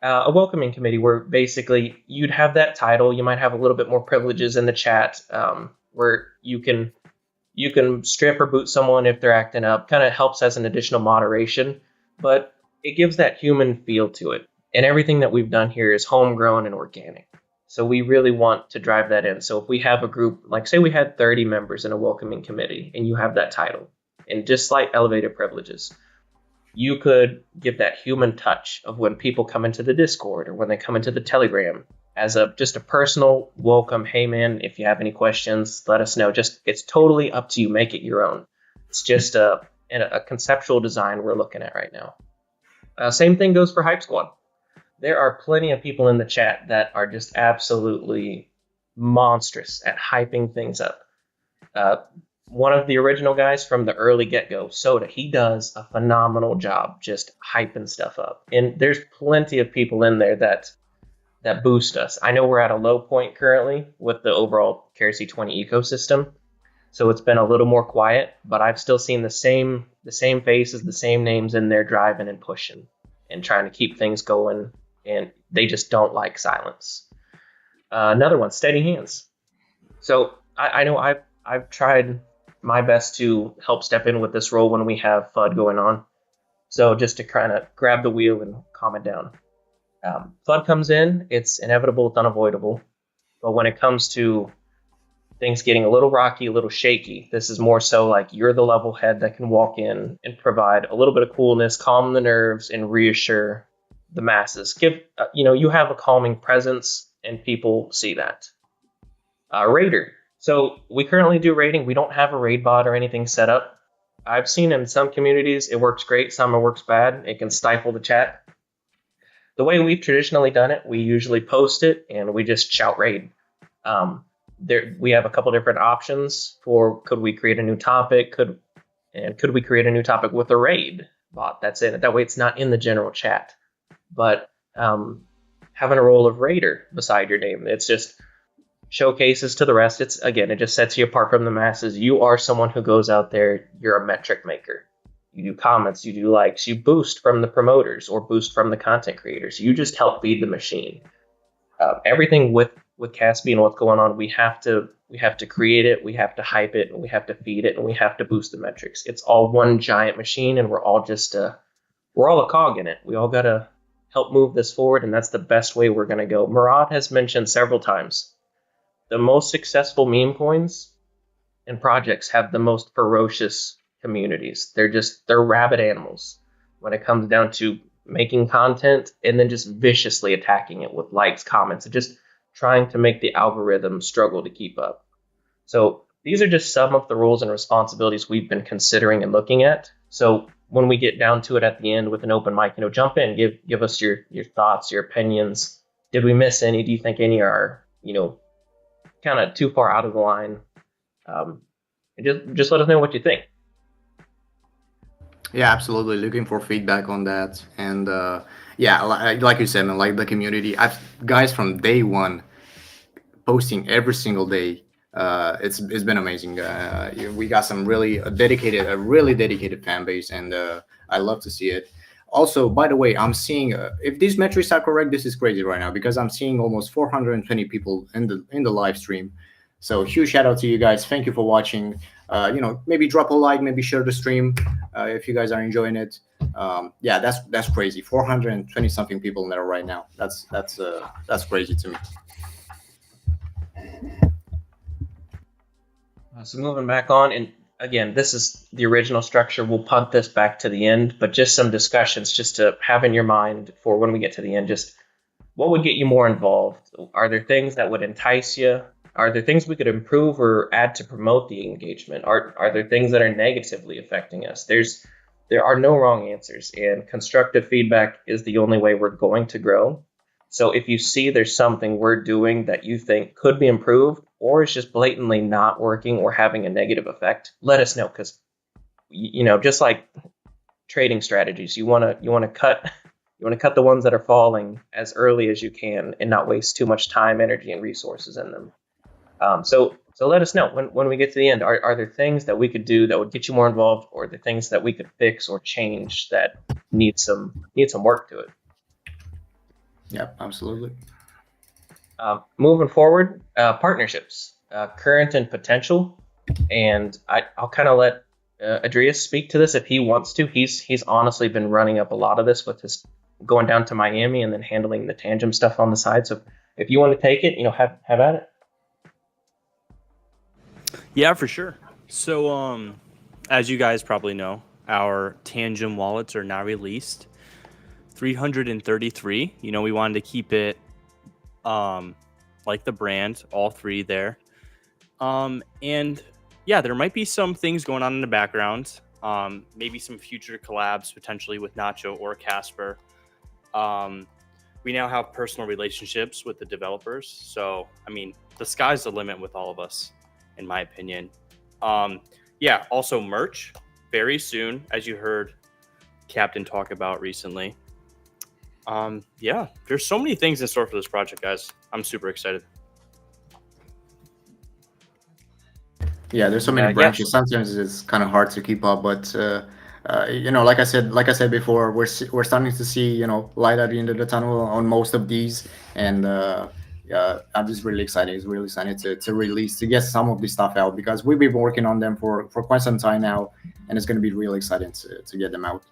a welcoming committee where basically you'd have that title. You might have a little bit more privileges in the chat, where you can strip or boot someone if they're acting up. Kind of helps as an additional moderation, but it gives that human feel to it. And everything that we've done here is homegrown and organic. So we really want to drive that in. So if we have a group, like say we had 30 members in a welcoming committee and you have that title, and just slight elevated privileges. You could give that human touch of when people come into the Discord or when they come into the Telegram as just a personal welcome. Hey man, if you have any questions, let us know. Just it's totally up to you. Make it your own. It's just a conceptual design we're looking at right now. Same thing goes for Hype Squad. There are plenty of people in the chat that are just absolutely monstrous at hyping things up. One of the original guys from the early get-go, Soda, he does a phenomenal job just hyping stuff up. And there's plenty of people in there that boost us. I know we're at a low point currently with the overall KRC20 ecosystem, so it's been a little more quiet, but I've still seen the same faces, the same names in there driving and pushing and trying to keep things going, and they just don't like silence. Another one, Steady Hands. So I know I've tried my best to help step in with this role when we have FUD going on. So just to kind of grab the wheel and calm it down. FUD comes in, it's inevitable, it's unavoidable. But when it comes to things getting a little rocky, a little shaky, this is more so like you're the level head that can walk in and provide a little bit of coolness, calm the nerves, and reassure the masses. You have a calming presence, and people see that. Raider. So we currently do raiding. We don't have a raid bot or anything set up. I've seen in some communities it works great, some it works bad. It can stifle the chat. The way we've traditionally done it, we usually post it and we just shout raid. We have a couple different options for could we create a new topic, could we create a new topic with a raid bot that's in it. That way it's not in the general chat. But having a role of raider beside your name, it's just showcases to the rest. It just sets you apart from the masses. You are someone who goes out there, you're a metric maker. You do comments, you do likes, you boost from the promoters or boost from the content creators. You just help feed the machine. Everything with Kaspy and what's going on, we have to create it, we have to hype it, and we have to feed it, and we have to boost the metrics. It's all one giant machine, and we're all a cog in it. We all gotta help move this forward, and that's the best way we're gonna go. Murad has mentioned several times, the most successful meme coins and projects have the most ferocious communities. They're rabid animals when it comes down to making content and then just viciously attacking it with likes, comments, and just trying to make the algorithm struggle to keep up. So these are just some of the roles and responsibilities we've been considering and looking at. So when we get down to it at the end with an open mic, jump in, give us your thoughts, your opinions. Did we miss any? Do you think any are, kind of too far out of the line? And just let us know what you think. Yeah, absolutely. Looking for feedback on that. And like you said, man, like the community, guys from day one posting every single day. It's been amazing. We got some really dedicated fan base, and I love to see it. Also, by the way, I'm seeing if these metrics are correct, this is crazy right now because I'm seeing almost 420 people in the live stream. So huge shout out to you guys. Thank you for watching. Maybe drop a like, maybe share the stream if you guys are enjoying it. That's crazy. 420 something people in there right now. That's crazy to me. So moving back on, and again, this is the original structure. We'll punt this back to the end, but just some discussions just to have in your mind for when we get to the end. Just what would get you more involved? Are there things that would entice you? Are there things we could improve or add to promote the engagement? Are there things that are negatively affecting us? There are no wrong answers, and constructive feedback is the only way we're going to grow. So if you see there's something we're doing that you think could be improved, or is just blatantly not working or having a negative effect, let us know. Because just like trading strategies, you want to cut the ones that are falling as early as you can and not waste too much time, energy, and resources in them. So let us know when we get to the end. Are there things that we could do that would get you more involved, or are there things that we could fix or change that need some work to it? Yeah, absolutely. Moving forward, partnerships, current and potential, and I'll kind of let Andreas speak to this if he wants to. He's honestly been running up a lot of this with his going down to Miami and then handling the Tangent stuff on the side. So if you want to take it, have at it. Yeah, for sure. So as you guys probably know, our Tangem wallets are now released. 333. You know, we wanted to keep it like the brand, all three there. And yeah, there might be some things going on in the background. Maybe some future collabs potentially with Nacho or Casper. We now have personal relationships with the developers. So, I mean, the sky's the limit with all of us, in my opinion. Yeah, also merch very soon, as you heard Captain talk about recently. Yeah, there's so many things in store for this project, guys. I'm super excited. Yeah, there's so many branches. Sometimes it's kind of hard to keep up, but you know, like I said before, we're starting to see, you know, light at the end of the tunnel on most of these, and yeah, I'm just really excited. It's really excited to release, to get some of this stuff out, because we've been working on them for quite some time now, and it's going to be really exciting to get them out.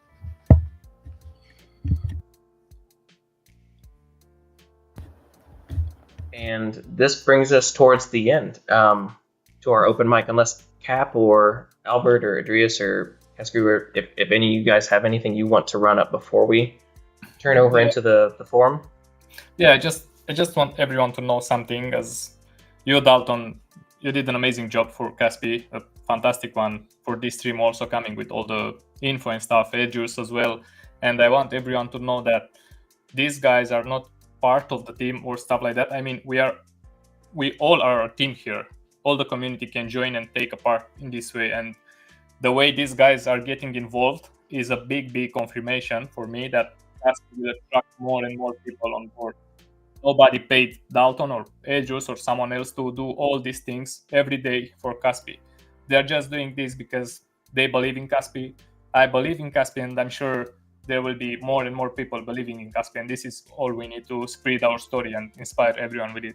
And this brings us towards the end, to our open mic, unless Cap or Albert or Adrius or Kaspy, if any of you guys have anything you want to run up before we turn over into the forum. Yeah, I just want everyone to know something. As you, Dalton, you did an amazing job for Kaspy, a fantastic one for this stream, also coming with all the info and stuff, Edjus as well. And I want everyone to know that these guys are not part of the team or stuff like that. I mean, we all are a team here. All the community can join and take a part in this way. And the way these guys are getting involved is a big confirmation for me that Kaspy will attract more and more people on board. Nobody paid Dalton or Edjus or someone else to do all these things every day for Kaspy. They're just doing this because they believe in Kaspy. I believe in Kaspy, and I'm sure there will be more and more people believing in Kaspy. And this is all we need to spread our story and inspire everyone with it.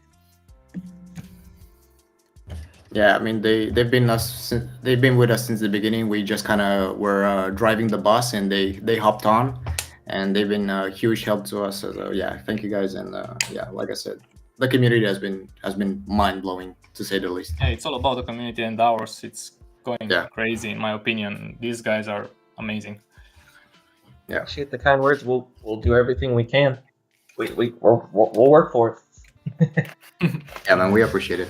Yeah, I mean they've been with us since the beginning. We just kind of were driving the bus, and they hopped on, and they've been a huge help to us. So yeah, thank you guys, and yeah, like I said, the community has been mind blowing, to say the least. Yeah, it's all about the community and ours. It's going crazy, in my opinion. These guys are amazing. Yeah, appreciate the kind words. We'll do everything we can. We'll work for it. Yeah, man, we appreciate it.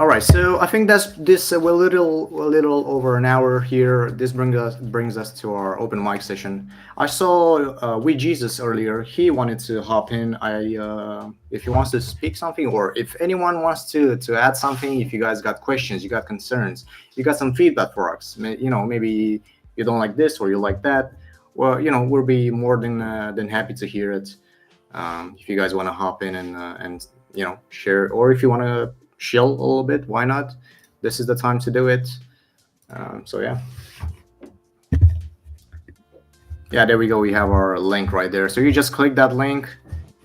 All right, so I think that's this. We're a little over an hour here. This brings us to our open mic session. I saw We Jesus earlier. He wanted to hop in. If he wants to speak something, or if anyone wants to add something, if you guys got questions, you got concerns, you got some feedback for us. You know, maybe you don't like this or you like that. Well, you know, we'll be more than happy to hear it. If you guys want to hop in and you know, share, or if you want to chill a little bit, why not? This is the time to do it. So yeah, there we go. We have our link right there. So you just click that link,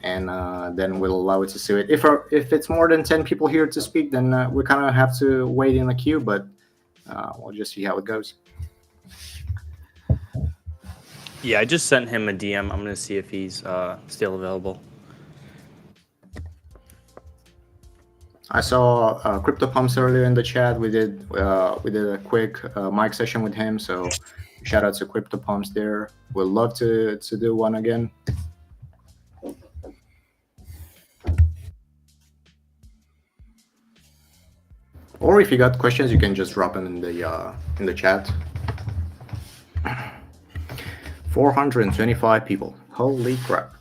and then we'll allow it to see it. If it's more than 10 people here to speak, then we kind of have to wait in the queue, but we'll just see how it goes. Yeah, I just sent him a DM. I'm gonna see if he's still available. I saw CryptoPumps earlier in the chat. We did a quick mic session with him, so shout out to CryptoPumps there. We'd love to do one again. Or if you got questions, you can just drop them in the chat. 425 people. Holy crap.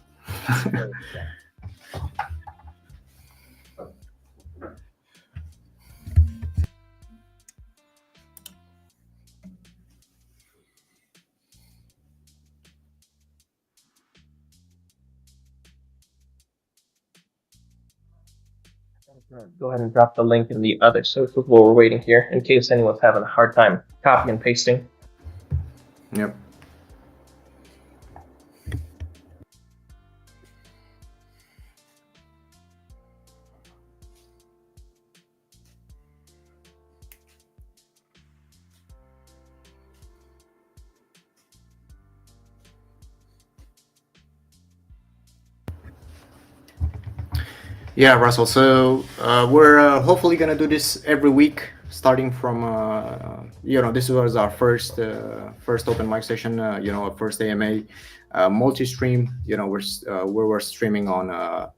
Go ahead and drop the link in the other socials while we're waiting here, in case anyone's having a hard time copying and pasting. Yep. Yeah, Russell. So we're hopefully gonna do this every week starting from this was our first open mic session. Our first AMA, multi-stream. We were streaming on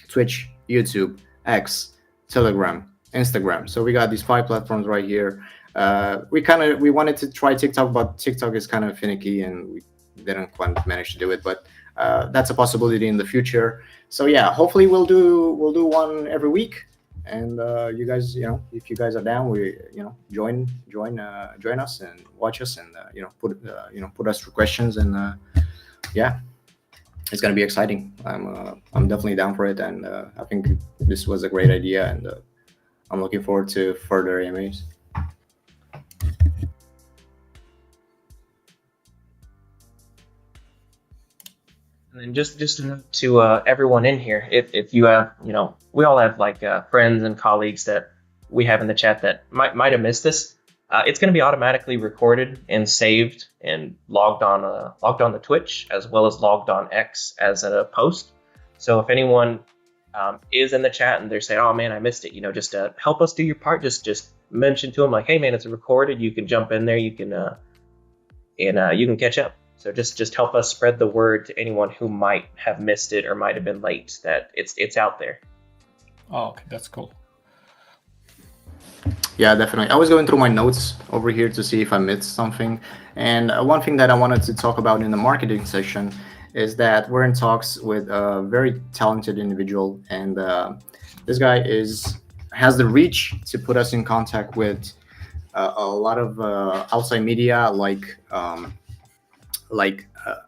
Twitch, YouTube, X, Telegram, Instagram. So we got these 5 platforms right here. We wanted to try TikTok, but TikTok is kind of finicky, and we didn't quite manage to do it. But that's a possibility in the future. So yeah, hopefully we'll do one every week. And you guys, if you guys are down, we join us and watch us, and put us through questions, and yeah, it's gonna be exciting. I'm definitely down for it, and I think this was a great idea, and I'm looking forward to further AMAs. And then just a note to everyone in here, if you have, we all have like friends and colleagues that we have in the chat that might have missed this. It's going to be automatically recorded and saved and logged on the Twitch, as well as logged on X as a post. So if anyone is in the chat and they're saying, "Oh man, I missed it," just help us do your part. Just mention to them like, "Hey man, it's recorded. You can jump in there. You can you can catch up." So just help us spread the word to anyone who might have missed it or might have been late, that it's out there. Oh, okay, that's cool. Yeah, definitely. I was going through my notes over here to see if I missed something. And one thing that I wanted to talk about in the marketing session is that we're in talks with a very talented individual, and this guy has the reach to put us in contact with a lot of outside media,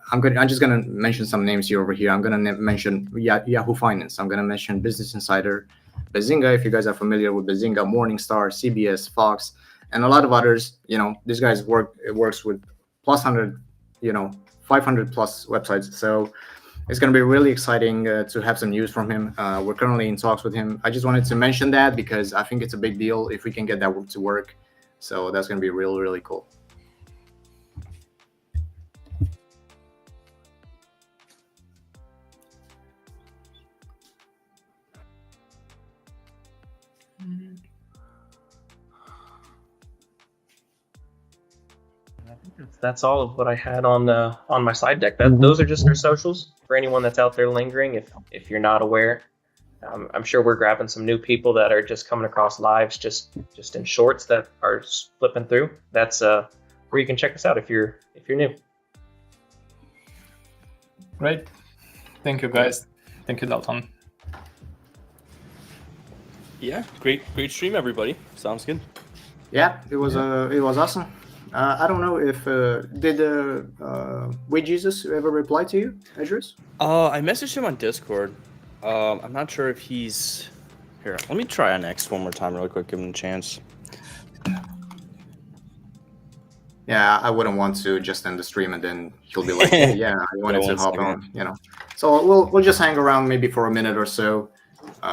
I'm just gonna mention some names here over here. I'm gonna mention Yahoo Finance. I'm gonna mention Business Insider, Bazinga, if you guys are familiar with Bazinga, Morningstar, CBS, Fox, and a lot of others. This guy's works with plus 100, 500 plus websites. So it's gonna be really exciting to have some news from him. We're currently in talks with him. I just wanted to mention that because I think it's a big deal if we can get that to work. So that's gonna be really, really cool. That's all of what I had on my side deck. Those are just our socials for anyone that's out there lingering. If you're not aware, I'm sure we're grabbing some new people that are just coming across lives just in shorts that are flipping through. That's where you can check us out if you're new. Great. Thank you, guys. Thank you, Dalton. Yeah, great stream, everybody. Sounds good. Yeah, it was awesome. I don't know if did Wait Jesus ever reply to you, Edris? I messaged him on Discord. I'm not sure if he's here. Let me try on X one more time, really quick. Give him a chance. Yeah, I wouldn't want to just end the stream and then he'll be like, hey, "Yeah, I wanted to hop on," So we'll just hang around maybe for a minute or so,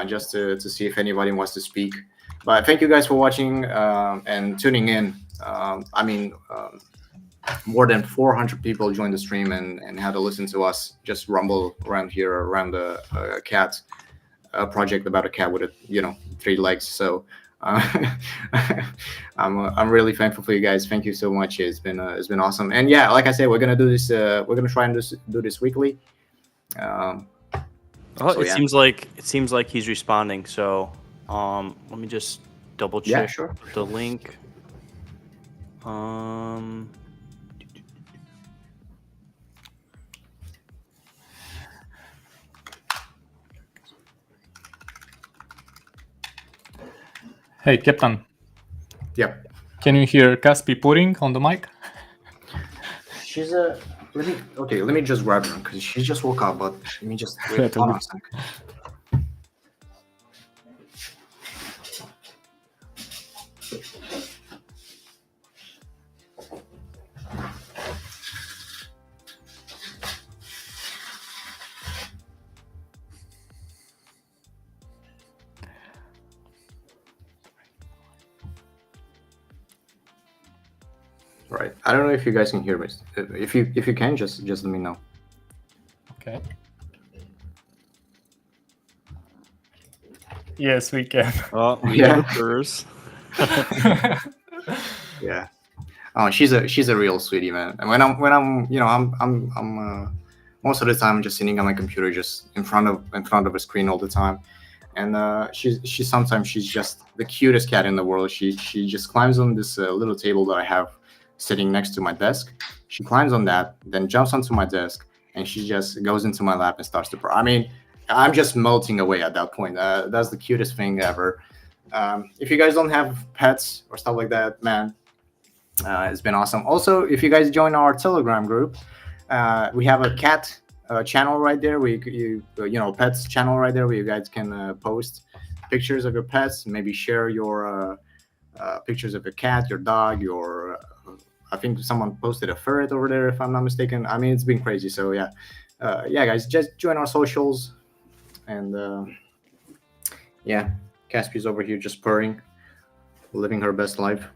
just to see if anybody wants to speak. But thank you guys for watching and tuning in. More than 400 people joined the stream and had to listen to us just rumble around here around the cat project about a cat with 3 legs. So I'm really thankful for you guys. Thank you so much. It's been awesome. And yeah, like I said, we're gonna do this. We're gonna try and do this weekly. It seems like he's responding. So let me just double check. Yeah, sure. The link. Hey, Captain. Yep. Can you hear Kaspy purring on the mic? She's let me just grab her because she just woke up. But let me just wait. Hold on a second. Right. I don't know if you guys can hear me. If you can, just let me know. Okay. Yes, we can. Oh, Yeah. Hers. Yeah. Oh, she's a real sweetie, man. And when I'm most of the time just sitting on my computer, just in front of a screen all the time. And she's sometimes she's just the cutest cat in the world. She just climbs on this little table that I have sitting next to my desk. She climbs on that, then jumps onto my desk, and she just goes into my lap and starts to purr. I mean, I'm just melting away at that point. That's the cutest thing ever. If you guys don't have pets or stuff like that, man, it's been awesome. Also, if you guys join our Telegram group, we have a cat channel right there. Pets channel right there where you guys can post pictures of your pets. Maybe share your pictures of your cat, your dog, your. I think someone posted a ferret over there, if I'm not mistaken. I mean, it's been crazy. So yeah, guys, just join our socials, and yeah, Caspy's over here just purring, living her best life.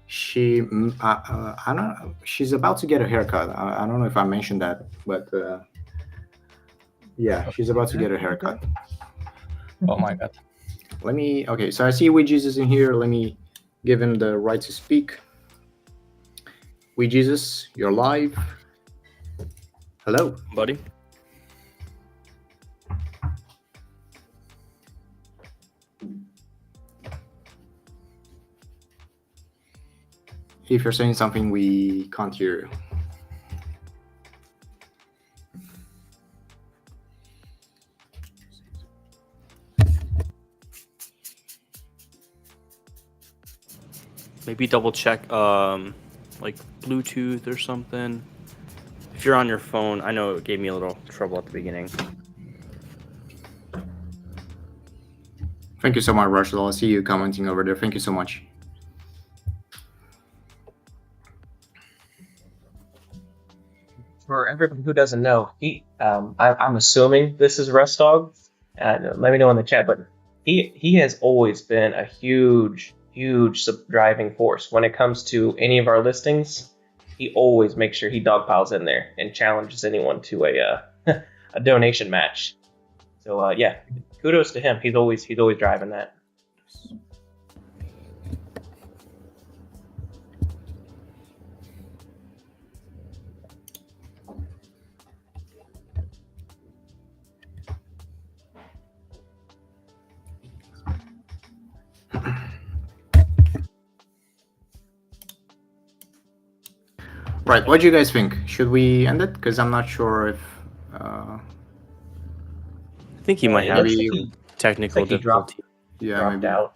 I don't know. She's about to get a haircut. I don't know if I mentioned that, but yeah, she's about to get a haircut. Oh my god. Okay, so I see Wee Jesus in here. Let me give him the right to speak. Wee Jesus, you're live. Hello, buddy. If you're saying something, we can't hear you. Maybe double check like Bluetooth or something. If you're on your phone, I know it gave me a little trouble at the beginning. Thank you so much, Rachel. I see you commenting over there. Thank you so much. For everyone who doesn't know, I'm assuming this is Rust Dog. Let me know in the chat, but he has always been a huge driving force when it comes to any of our listings. He always makes sure he dogpiles in there and challenges anyone to a a donation match. So yeah, kudos to him. He's always driving that. Right, what do you guys think? Should we end it? Because I'm not sure if. I think he might have technical difficulty. Dropped out.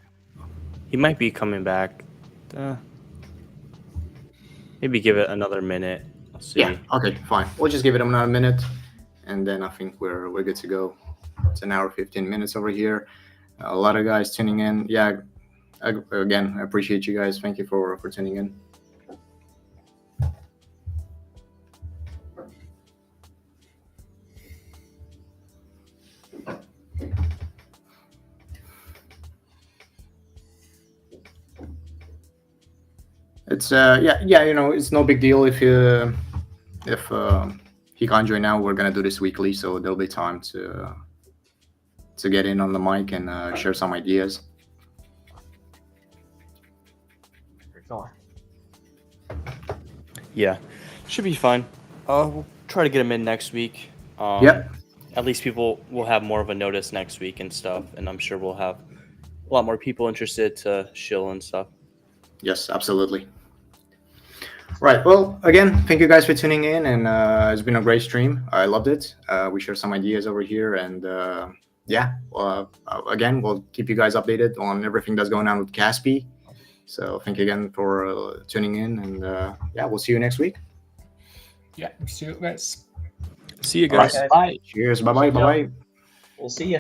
He might be coming back. Maybe give it another minute. Let's see. Yeah. Okay. Fine. We'll just give it another minute, and then I think we're good to go. It's an hour 15 minutes over here. A lot of guys tuning in. Yeah. Again, I appreciate you guys. Thank you for tuning in. It's it's no big deal if he can't join now. We're gonna do this weekly, so there'll be time to get in on the mic and share some ideas. Yeah, should be fun. We'll try to get him in next week. Yep. At least people will have more of a notice next week and stuff, and I'm sure we'll have a lot more people interested to shill and stuff. Yes, absolutely. Right. Well, again, thank you guys for tuning in, and it's been a great stream. I loved it. We shared some ideas over here, and again, we'll keep you guys updated on everything that's going on with Kaspy. So thank you again for tuning in, and we'll see you next week. Yeah, see you guys. See you guys. All right, Bye. Cheers. Bye-bye. Bye-bye. We'll see you.